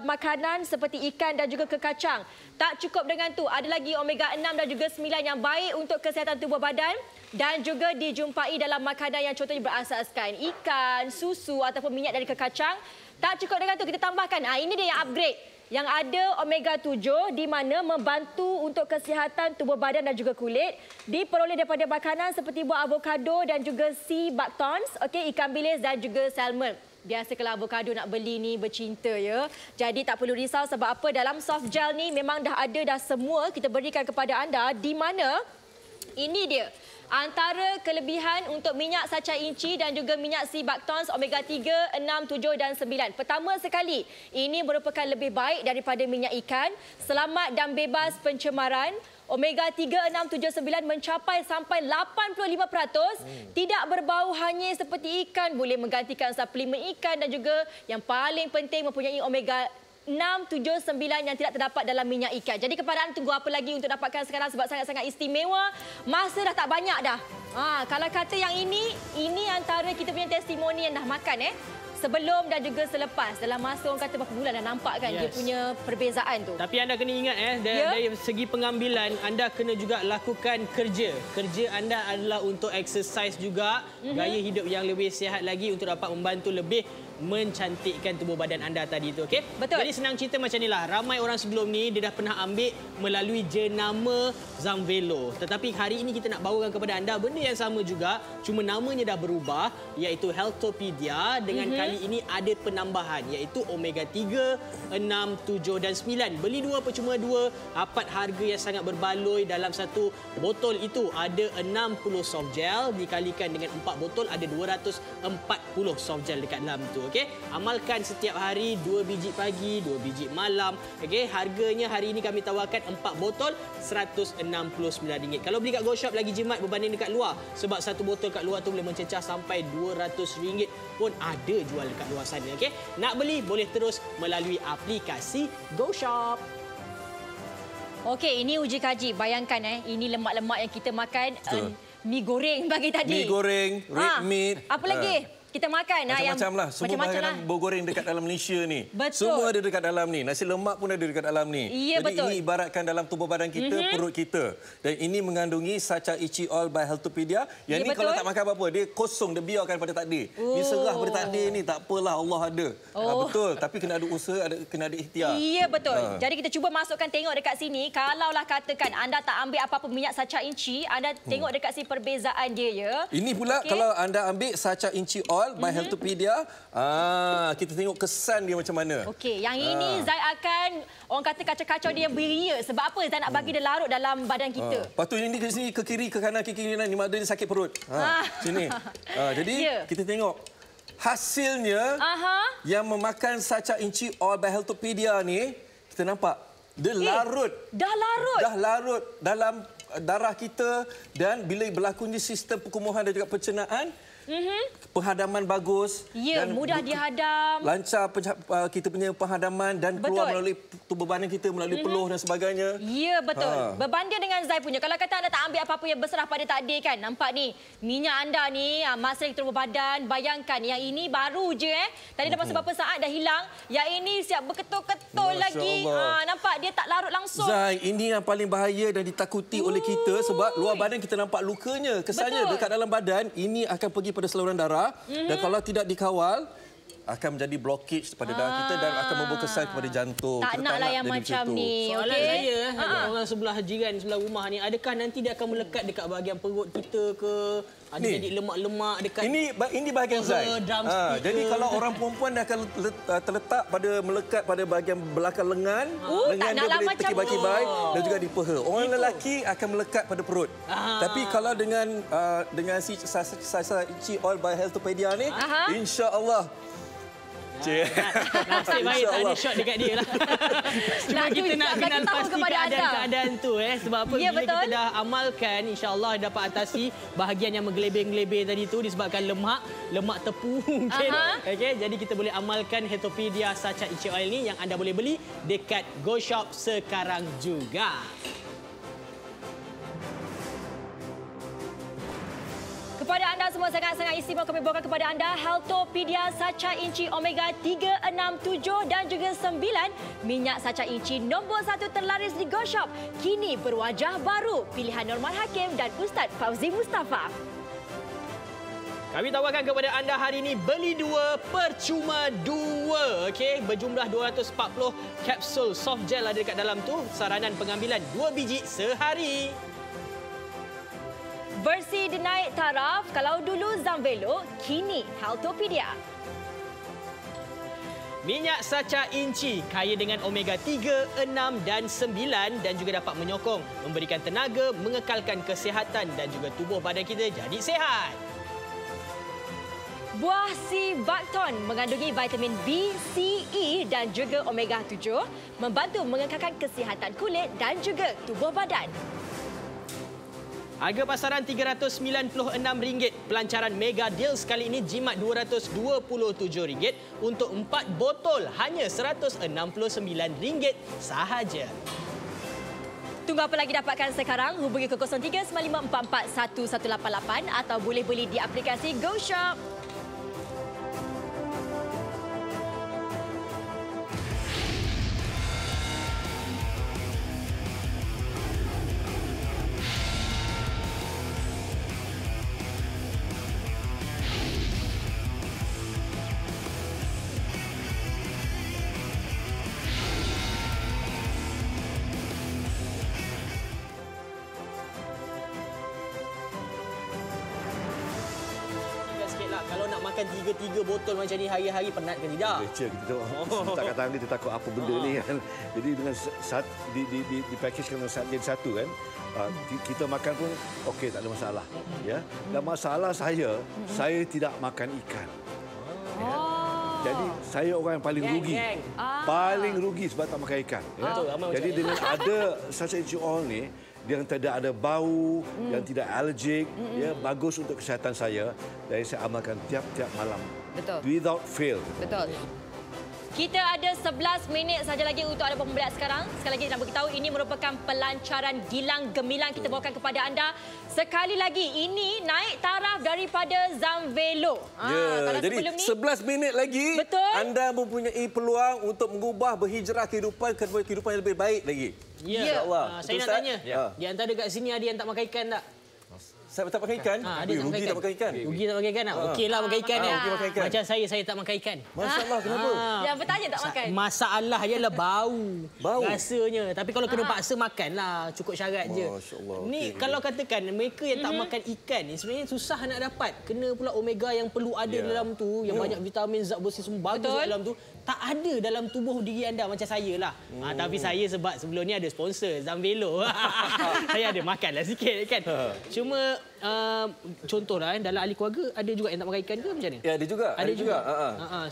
makanan seperti ikan dan juga kekacang. Tak cukup dengan tu, ada lagi omega 6 dan juga 9 yang baik untuk kesihatan tubuh badan dan juga dijumpai dalam makanan yang contohnya berasaskan ikan, susu ataupun minyak dari kekacang. Tak cukup dengan tu, kita tambahkan. Ini dia yang upgrade. Yang ada omega 7 di mana membantu untuk kesihatan tubuh badan dan juga kulit. Diperoleh daripada makanan seperti buah avokado dan juga sea buttons, ikan bilis dan juga salmon. Biasa kalau avokado nak beli ni bercinta ya. Jadi tak perlu risau sebab apa, dalam soft gel ni memang dah ada dah semua kita berikan kepada anda, di mana ini dia antara kelebihan untuk minyak Sacha inci dan juga minyak sea buttons omega 3, 6, 7 dan 9. Pertama sekali, ini merupakan lebih baik daripada minyak ikan, selamat dan bebas pencemaran. Omega 3, 6, 7, 9 mencapai sampai 85%. Tidak berbau hanyir seperti ikan. Boleh menggantikan suplemen ikan dan juga yang paling penting mempunyai omega 6, 7, 9 yang tidak terdapat dalam minyak ikan. Jadi kepada anda, tunggu apa lagi untuk dapatkan sekarang sebab sangat-sangat istimewa. Masa dah tak banyak dah. Kalau kata yang ini antara kita punya testimoni yang dah makan sebelum dan juga selepas. Dalam masa orang kata berapa bulan dah nampak kan dia punya perbezaan tu. Tapi anda kena ingat dari segi pengambilan, anda kena juga lakukan kerja. Kerja anda adalah untuk exercise juga, gaya hidup yang lebih sihat lagi untuk dapat membantu lebih mencantikkan tubuh badan anda tadi tu, okey? Betul. Jadi senang cerita macam inilah. Ramai orang sebelum ni dia dah pernah ambil melalui jenama Zamvelo. Tetapi hari ini kita nak bawakan kepada anda benda yang sama juga, cuma namanya dah berubah, iaitu Healthopedia. Dengan kali ini ada penambahan iaitu omega 3, 6, 7 dan 9. Beli 2 percuma 2, dapat harga yang sangat berbaloi. Dalam satu botol itu ada 60 soft gel, dikalikan dengan 4 botol ada 240 soft gel dekat dalam tu. Okey, amalkan setiap hari 2 biji pagi, 2 biji malam. Okey, harganya hari ini kami tawarkan 4 botol RM169. Kalau beli kat Go Shop lagi jimat berbanding dekat luar, sebab satu botol kat luar tu boleh mencecah sampai RM200 pun ada jual dekat luar sana. Okey, nak beli boleh terus melalui aplikasi Go Shop. Okey, ini uji kaji. Bayangkan ini lemak-lemak yang kita makan. Mi goreng pagi tadi. Mi goreng, red meat. Apa lagi? Kita makan macam-macam lah. Semua makanan goreng dekat dalam Malaysia ni. Betul. Semua ada dekat dalam ni. Nasi lemak pun ada dekat dalam ni. Ya, jadi betul. ini ibaratkan dalam tubuh badan kita, perut kita. Dan ini mengandungi Sacha Ichi Oil by Healthopedia. Yang ni betul. kalau tak makan apa-apa, dia kosong, dia biarkan pada takdir. Ni serah pada takdir ni, tak apalah, Allah ada. Betul, tapi kena ada usaha, kena ada ikhtiar. Ya, betul. Jadi kita cuba masukkan tengok dekat sini. Kalaulah katakan anda tak ambil apa-apa minyak Sacha Inci, anda tengok dekat sini perbezaan dia ya. Ini pula kalau anda ambil Sacha Inci Oil by Healthopedia, kita tengok kesan dia macam mana. Okey, yang ini Zai akan orang kata kacau-kacau dia beria. Sebab apa? Zai nak bagi dia larut dalam badan kita. Lepas tu ini ke sini, ke kiri, ke kanan, ke kiri, ni maknanya dia sakit perut. Sini. Jadi kita tengok hasilnya yang memakan Sacha Inci Oil by Healthopedia ni, kita nampak dia larut. Dah larut. Dah larut dalam darah kita, dan bila berlakunya sistem perkumuhan dan juga pencernaan, penghadaman bagus. Ya, dan mudah dihadam. Lancar kita punya penghadaman dan keluar melalui tubuh badan kita, melalui peluh dan sebagainya. Ya, betul. Berbanding dengan Zai punya. Kalau kata anda tak ambil apa-apa yang berserah pada takdir kan. Nampak ni, minyak anda ni masih tubuh badan. Bayangkan, yang ini baru je Tadi dah beberapa saat dah hilang. Yang ini siap berketul-ketul lagi. Nampak dia tak larut langsung. Zai, ini yang paling bahaya dan ditakuti oleh kita sebab luar badan kita nampak lukanya. Kesannya dekat dalam badan, ini akan pergi pada saluran darah dan kalau tidak dikawal akan menjadi blockage pada darah kita dan akan membawa kesan kepada jantung. Tak naklah yang macam ni. Soalan saya, orang sebelah jiran, sebelah rumah ni, adakah nanti dia akan melekat dekat bahagian perut kita ke? Ada jadi lemak-lemak dekat ini bahagian Zai. Jadi kalau orang perempuan dia akan terletak pada melekat pada bahagian belakang lengan, lengan dia boleh terkibai-kibai dan juga di peha. Orang lelaki akan melekat pada perut. Tapi kalau dengan Sacha Inci Oil by Healthopedia ni, insya-Allah nasib baik tak ada shot dekat dia lah. Cuma kita nak kenal pasti keadaan tu sebab apa bila kita dah amalkan, insya-Allah dapat atasi bahagian yang menggelebih-gelebih tadi tu disebabkan lemak tepung mungkin. Okey, jadi kita boleh amalkan Healthopedia Sacha Inci Oil ni yang anda boleh beli dekat Go Shop sekarang juga. Kepada anda semua sangat-sangat istimewa kami bawakan kepada anda Healthopedia Sacha Inci Omega 3, 6, 7 dan juga 9. Minyak Sacha Inci nombor 1 terlaris di Go Shop. Kini berwajah baru. Pilihan Norman Hakim dan Ustaz Fauzi Mustafa. Kami tawarkan kepada anda hari ini beli 2 percuma 2. Okey, berjumlah 240 kapsul soft gel ada dekat dalam tu. Saranan pengambilan 2 biji sehari. Bersih dinaik taraf. Kalau dulu Zamvelo, kini Healthopedia. Minyak Sacha Inci kaya dengan omega 3, 6 dan 9 dan juga dapat menyokong, memberikan tenaga, mengekalkan kesihatan dan juga tubuh badan kita jadi sihat. Buah si Bakton mengandungi vitamin B, C, E dan juga omega 7, membantu mengekalkan kesihatan kulit dan juga tubuh badan. Harga pasaran RM396. Pelancaran Mega Deals kali ini jimat RM227 untuk 4 botol hanya RM169 sahaja. Tunggu apa lagi dapatkan sekarang? Hubungi ke 0395441188 atau boleh beli di aplikasi Go Shop. nak makan 3 botol macam ni hari-hari, penat ke tidak? Leceh kita tengok. Setakat tangan dia takut apa benda ni kan. Jadi dengan di package dengan jadi satu kan. Kita makan pun okey, tak ada masalah. Ya. Dan masalah saya tidak makan ikan. Ya. Jadi saya orang yang paling rugi. Paling rugi sebab tak makan ikan. Ya. Jadi dengan ada Sacha Inci Oil ni, yang tidak ada bau, yang tidak alergik, ya, bagus untuk kesihatan saya. Dan saya amalkan tiap-tiap malam. Betul. Without fail. Betul. Kita ada 11 minit saja lagi untuk anda pembelian sekarang. Sekali lagi nak beritahu, ini merupakan pelancaran gilang gemilang kita bawakan kepada anda. Sekali lagi, ini naik taraf daripada Zamvelo. Ya, jadi 11 minit lagi, betul, anda mempunyai peluang untuk mengubah berhijrah kehidupan ke kehidupan yang lebih baik lagi. Ya, InsyaAllah. saya nak tanya, di antara kat sini ada yang tak makan ikan tak? Saya tak makan ikan? Rugi tak makan ikan? Rugi tak makan ikan tak? Okeylah makan ikan ya. Makan ikan. Macam saya tak makan ikan. Masalah kenapa? Yang bertanya tak makan. Masalah ialah bau. Bau? Rasanya. Tapi kalau kena paksa makanlah. Cukup syarat je. Masya-Allah. Ni kalau katakan mereka yang tak makan ikan ni sebenarnya susah nak dapat. Kena pula omega yang perlu ada dalam tu. Yang banyak vitamin, zat besi semua bagus dalam tu. Tak ada dalam tubuh diri anda macam saya lah. Tapi saya sebab sebelum ni ada sponsor Zamvelo. Saya ada makanlah sikit kan. Cuma contohlah dalam ahli keluarga ada juga yang tak makan ikan ke macam mana? Ya, ada juga. Ada juga.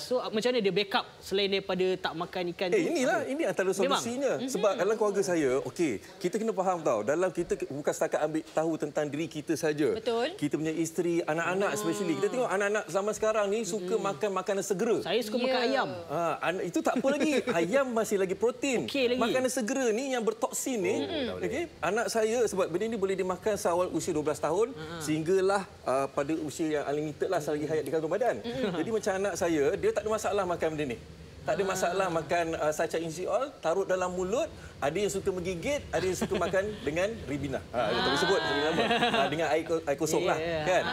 So macam mana dia backup selain daripada tak makan ikan tu? Ini antara solusinya. Sebab dalam keluarga saya, okey, kita kena faham tau. Dalam kita bukan setakat ambil tahu tentang diri kita saja. Betul. Kita punya isteri, anak-anak especially. Kita tengok anak-anak zaman sekarang ni suka makan makanan segera. Saya suka makan ayam. Itu tak apa lagi. Ayam masih lagi protein. Okey lagi. Makanan segera ni yang bertoksin ni, okey. Anak saya sebab benda ni boleh dimakan seawal usia 12 tahun sehinggalah pada usia yang unlimited lah selagi hayat di kandungan badan. Jadi macam anak saya, dia tak ada masalah makan benda ni. Tak ada masalah makan Sacha Inci Oil, taruh dalam mulut. Ada yang suka menggigit, ada yang suka makan dengan ribina. Tak boleh sebut dengan air kosong lah. Kan?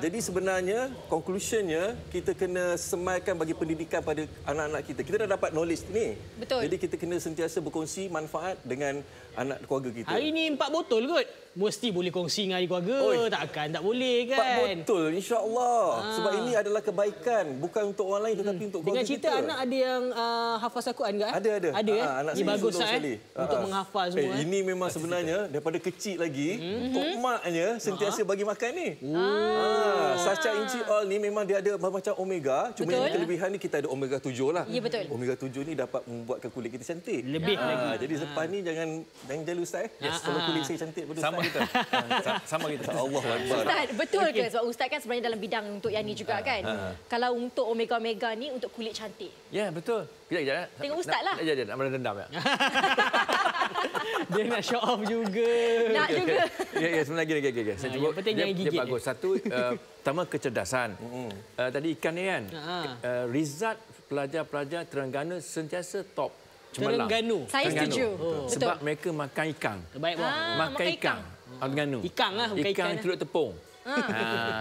Jadi sebenarnya, conclusionnya, kita kena semaykan bagi pendidikan pada anak-anak kita. Kita dah dapat knowledge ni. Betul. Jadi kita kena sentiasa berkongsi manfaat dengan anak keluarga kita. Hari ni 4 botol kot. Mesti boleh kongsi dengan ahli keluarga. Takkan tak boleh kan? 4 botol, insya-Allah. Sebab ini adalah kebaikan. Bukan untuk orang lain tetapi untuk keluarga dengan cerita kita. anak ada yang hafaz Al-Quran ke? Ada. Ada anak Ini saya bagus sekali. Untuk menghafal semua. Ini memang sebenarnya daripada kecil lagi, tok maknya sentiasa bagi makan ni. Sacha Inci Oil ni memang dia ada macam omega. Cuma yang kelebihan ni kita ada omega 7 lah. Ya, betul. Omega 7 ni dapat membuatkan kulit kita cantik. Lebih lagi. Jadi lepas ni jangan jelu Ustaz. Kalau kulit saya cantik pada Sama Ustaz. kita. Sama kita. Allah Akbar. Ustaz, betul ke? Sebab Ustaz kan sebenarnya dalam bidang untuk yang ni juga kan? Kalau untuk omega-omega ni untuk kulit cantik. Ya, betul. Kejap. Tengok Ustaz lah. Nak dendam ya. Dia nak show off juga. Nak juga. Ya, sebenarnya gini. Saya cuba. Yang penting jangan Dia gigit. bagus. Satu, pertama kecerdasan. Tadi ikan ni kan. Result pelajar-pelajar Terengganu sentiasa top. Cemerlang. Terengganu. Saya setuju. Betul. Sebab mereka makan ikan. Baik bang. Makan ikan. Terengganu. Ikan lah, bukan ikan. Ikan telur tepung.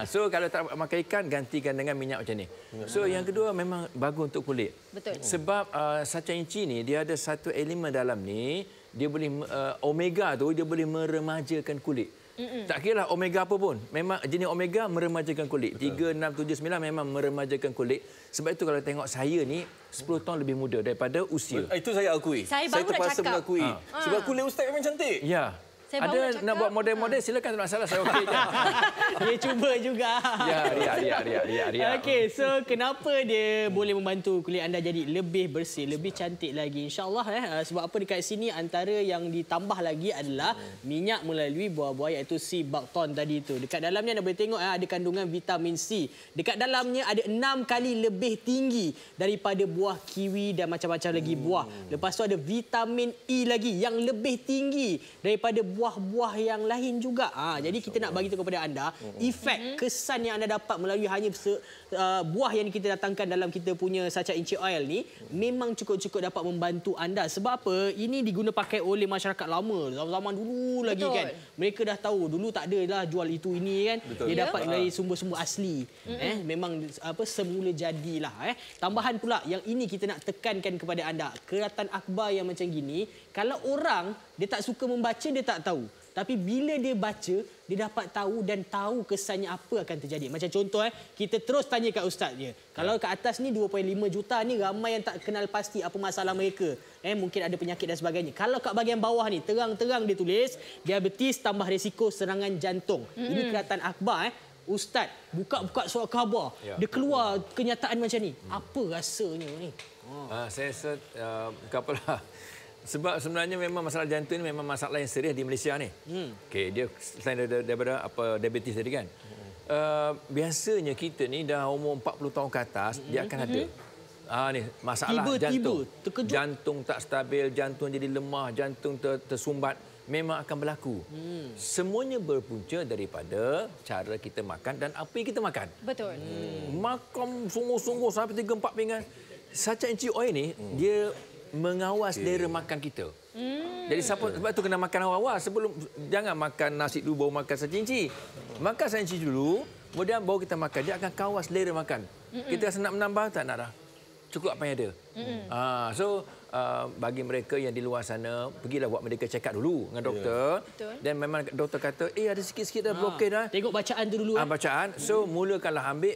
So kalau tak makan ikan, gantikan dengan minyak macam ni. So yang kedua memang bagus untuk kulit. Betul. Sebab Sacha Inci ni dia ada satu elemen dalam ni, dia boleh omega tu dia boleh meremajakan kulit. Tak kiralah omega apa pun. Memang jenis omega meremajakan kulit. 3, 6, 7, 9 memang meremajakan kulit. Sebab itu kalau tengok saya ni 10 tahun lebih muda daripada usia. Itu saya akui. Saya baru nak terpaksa cakap. mengakui. Sebab kulit Ustaz memang cantik. Ya. Saya baru Ada nak buat model-model silakan, tak ada masalah, saya okey je. Dia cuba juga. Ya, ria. Okey, so kenapa dia boleh membantu kulit anda jadi lebih bersih, lebih cantik lagi? InsyaAllah sebab apa dekat sini antara yang ditambah lagi adalah minyak melalui buah-buah iaitu sea buckthorn tadi tu. Dekat dalamnya anda boleh tengok ada kandungan vitamin C. Dekat dalamnya ada 6 kali lebih tinggi daripada buah kiwi dan macam-macam lagi buah. Lepas tu ada vitamin E lagi yang lebih tinggi daripada buah-buah yang lain juga. Jadi kita nak bagi tahu kepada anda efek kesan yang anda dapat melalui hanya buah yang kita datangkan dalam kita punya Sacha Inci Oil ni memang cukup-cukup dapat membantu anda. Sebab apa? Ini diguna pakai oleh masyarakat lama. Zaman dulu lagi kan. Mereka dah tahu dulu tak adalah jual itu ini kan. Betul. Dia dapat dari sumber-sumber asli. Memang semula jadilah. Tambahan pula yang ini kita nak tekankan kepada anda. Keratan akhbar yang macam gini, kalau orang dia tak suka membaca, dia tak tahu. Tapi bila dia baca, dia dapat tahu dan tahu kesannya apa akan terjadi. Macam contoh, kita terus tanya kat ustaz dia. Kalau kat atas ni 2.5 juta ni ramai yang tak kenal pasti apa masalah mereka. Mungkin ada penyakit dan sebagainya. Kalau kat bahagian bawah ni, terang-terang dia tulis, diabetes tambah risiko serangan jantung. Ini kelihatan akhbar. Ustaz buka-buka surat khabar. Dia keluar kenyataan macam ni. Apa rasanya ni? Saya rasa apalah. Sebab sebenarnya memang masalah jantung ni memang masalah yang serius di Malaysia ni. Okey, dia selain daripada apa diabetes tadi kan. Biasanya kita ni dah umur 40 tahun ke atas dia akan ada ni masalah jantung. Terkejut. Jantung tak stabil, jantung jadi lemah, jantung tersumbat, memang akan berlaku. Semuanya berpunca daripada cara kita makan dan apa yang kita makan. Betul. Makan sungguh-sungguh sampai 3-4 pinggan. Saca inci oil ni dia mengawas selera makan kita. Jadi sebab tu kena makan awal-awal sebelum jangan makan nasi dulu baru makan sacinci. Makan sacinci dulu, kemudian baru kita makan. Dia akan kawas selera makan. Kita rasa nak menambah tak nak dah. Cukup apa yang ada. Bagi mereka yang di luar sana, pergilah buat medical check up dulu dengan doktor. Dan memang doktor kata, ada sikit-sikit dah blokade dah. Tengok bacaan tu dulu. Bacaan. So, mulakanlah ambil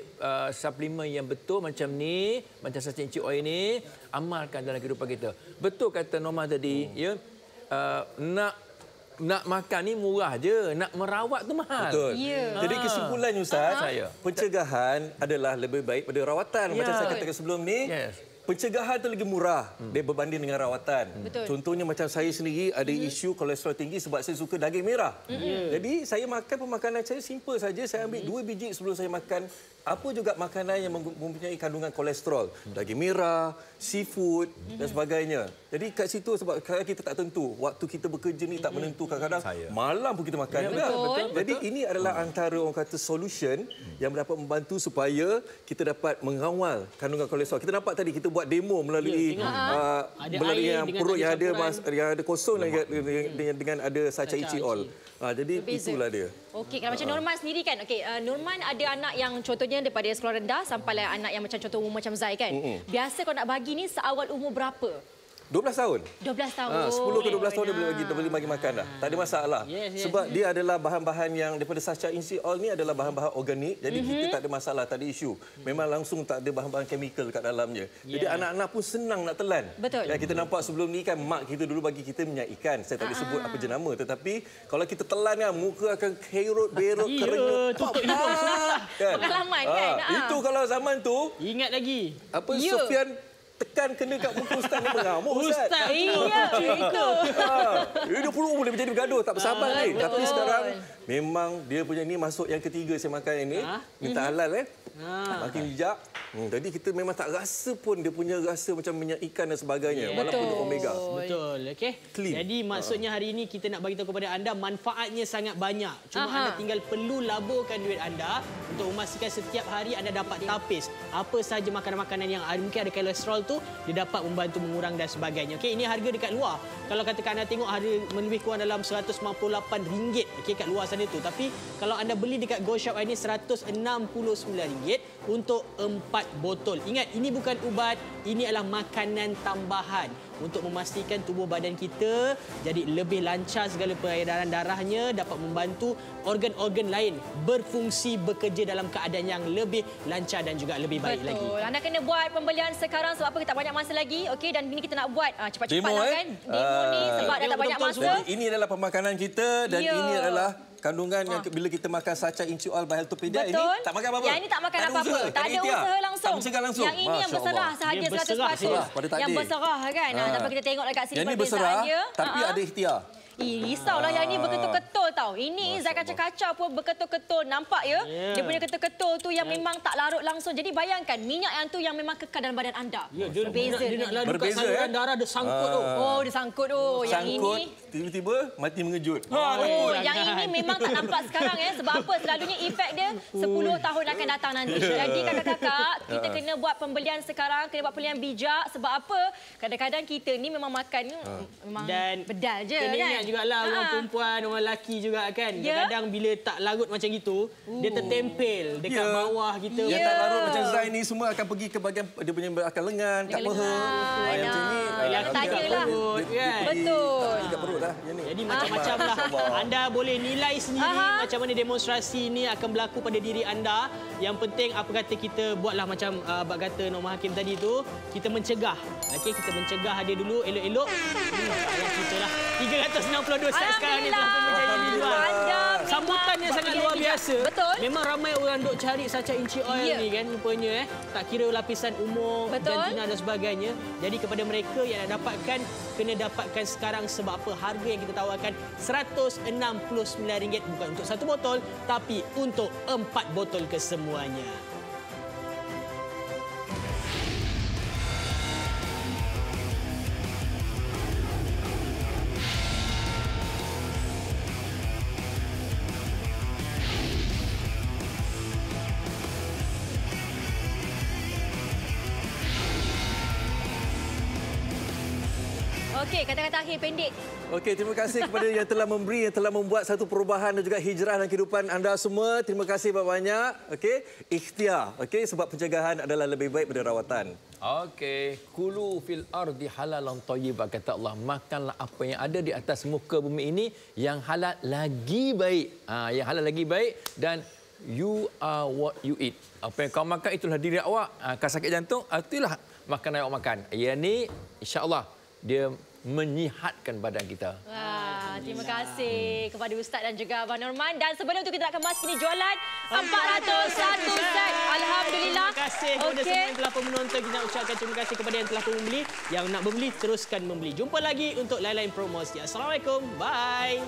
suplemen yang betul macam ni, macam saci encik oil ni, amalkan dalam kehidupan kita. Betul kata Norma tadi, nak makan ni murah je, nak merawat tu mahal. Betul. Jadi kesimpulannya Ustaz, pencegahan adalah lebih baik pada rawatan. Macam saya katakan sebelum ni, pencegahan tu lagi murah berbanding dengan rawatan. Contohnya macam saya sendiri ada isu kolesterol tinggi sebab saya suka daging merah. Jadi saya makan pemakanan saya simple saja. Saya ambil 2 biji sebelum saya makan apa juga makanan yang mempunyai kandungan kolesterol. Daging merah, seafood dan sebagainya. Jadi kat situ sebab kita tak tentu. Waktu kita bekerja ni tak menentu. Kadang-kadang malam pun kita makan juga. Jadi ini adalah antara orang kata solution yang dapat membantu supaya kita dapat mengawal kandungan kolesterol. Kita nampak tadi kita buat demo melalui yang perut yang ada kosong dengan ada saca inci oil. Jadi itulah dia. Okey, kalau macam Norman sendiri kan. Okey, Norman ada anak yang contohnya daripada sekolah rendah sampai anak yang macam contoh umur macam Zai kan. Biasa kalau nak bagi ni seawal umur berapa? 12 tahun. 12 tahun. 10 ke 12 tahun dia boleh bagi makan dah. Tak ada masalah. Sebab dia adalah bahan-bahan yang daripada saca inci oil ni adalah bahan-bahan organik. Jadi kita tak ada masalah, tak ada isu. Memang langsung tak ada bahan-bahan chemical kat dalamnya. Jadi anak-anak pun senang nak telan. Betul. Ya, kita nampak sebelum ni kan mak kita dulu bagi kita minyak ikan. Saya tak boleh sebut apa jenama. Tetapi kalau kita telan kan muka akan kerut-berut, kerenyut. Tutup hidung semua. Pengalaman kan. Itu kalau zaman tu. Ingat lagi. Apa Sofian tekan kena kat muka Ustaz ni mengamuk Ustaz. Iya, itu. Dia perlu boleh menjadi bergaduh, tak bersabar ni. Tapi sekarang memang dia punya ni masuk yang ketiga saya makan ini. Minta halal makin bijak. Jadi kita memang tak rasa pun dia punya rasa macam minyak ikan dan sebagainya. Walaupun dia omega. Betul, okey. Jadi maksudnya hari ini kita nak bagi tahu kepada anda manfaatnya sangat banyak. Cuma anda tinggal perlu laburkan duit anda untuk memastikan setiap hari anda dapat tapis apa sahaja makanan-makanan yang mungkin ada kolesterol tu dia dapat membantu mengurang dan sebagainya. Okey, ini harga dekat luar. Kalau katakan anda tengok harga lebih kurang dalam RM198 okey kat luar sana tu. Tapi kalau anda beli dekat Go Shop ini RM169 untuk 4 botol. Ingat, ini bukan ubat, ini adalah makanan tambahan untuk memastikan tubuh badan kita jadi lebih lancar segala peredaran darahnya, dapat membantu organ-organ lain berfungsi bekerja dalam keadaan yang lebih lancar dan juga lebih baik lagi. Anda kena buat pembelian sekarang sebab apa kita tak banyak masa lagi. Okey, dan ini kita nak buat cepat-cepat lah kan. Demo ni sebab dah tak banyak masa. Jadi ini adalah pemakanan kita dan ini adalah kandungan yang bila kita makan saca inci oil by Healthopedia ini tak makan apa-apa. Yang ini tak makan apa-apa. Tak ada usaha langsung. Yang ini yang berserah sahaja 100%. Yang berserah kan. Tapi kita tengok dekat sini yang ini berserah tapi ada ikhtiar. Risaulah yang ni berketul-ketul tau. Ini Zai kacau-kacau pun berketul-ketul. Nampak ya? Dia punya ketul-ketul tu yang memang tak larut langsung. Jadi bayangkan minyak yang tu yang memang kekal dalam badan anda. Berbeza. Dia nak lalu kat saluran darah dia sangkut tu. Oh, dia sangkut tu. Yang ini tiba-tiba mati mengejut. Yang ini memang tak nampak sekarang ya. Sebab apa? Selalunya efek dia 10 tahun akan datang nanti. Jadi kakak-kakak, kita kena buat pembelian sekarang, kena buat pembelian bijak. Sebab apa? Kadang-kadang kita ni memang makan memang bedal je kan. jugalah orang perempuan, orang lelaki juga kan. Kadang-kadang bila tak larut macam gitu, dia tertempel dekat bawah kita. Yang tak larut macam Zain ni semua akan pergi ke bahagian dia punya belakang lengan, kat peha. Yang macam ni tanyalah. Betul. Dekat perut lah. Jadi macam-macam lah. Anda boleh nilai sendiri macam mana demonstrasi ini akan berlaku pada diri anda. Yang penting apa kata kita buatlah macam abang kata Norma Hakim tadi tu, kita mencegah. Okey, kita mencegah dia dulu elok-elok. Ayah kita lah. 362 set sekarang ni telah pun berjaya di luar. Sambutannya sangat luar biasa. Betul. Memang ramai orang duk cari Sacha Inci Oil ni kan rupanya Tak kira lapisan umur, jantina dan sebagainya. Jadi kepada mereka yang nak dapatkan, kena dapatkan sekarang sebab apa? Harga yang kita tawarkan RM169 bukan untuk satu botol tapi untuk 4 botol kesemuanya. Okey, kata-kata akhir pendek. Okey, terima kasih kepada yang telah memberi, yang telah membuat satu perubahan dan juga hijrah dalam kehidupan anda semua. Terima kasih banyak-banyak. Okey, ikhtiar. Okey, sebab pencegahan adalah lebih baik daripada rawatan. Okey, kulu fil ardi halalan thayyibah, kata Allah, makanlah apa yang ada di atas muka bumi ini yang halal lagi baik. Yang halal lagi baik dan you are what you eat. Apa yang kau makan itulah diri awak. Kau sakit jantung, itulah makanan yang awak makan. Yang ni insya-Allah dia menyihatkan badan kita. Wah, terima kasih kepada Ustaz dan juga Abang Norman. Dan sebelum itu kita nak kemas kini jualan 401 set. Alhamdulillah. Terima kasih kepada semua yang telah menonton. Kita nak ucapkan terima kasih kepada yang telah membeli. Yang nak membeli, teruskan membeli. Jumpa lagi untuk lain-lain promosi. Assalamualaikum. Bye.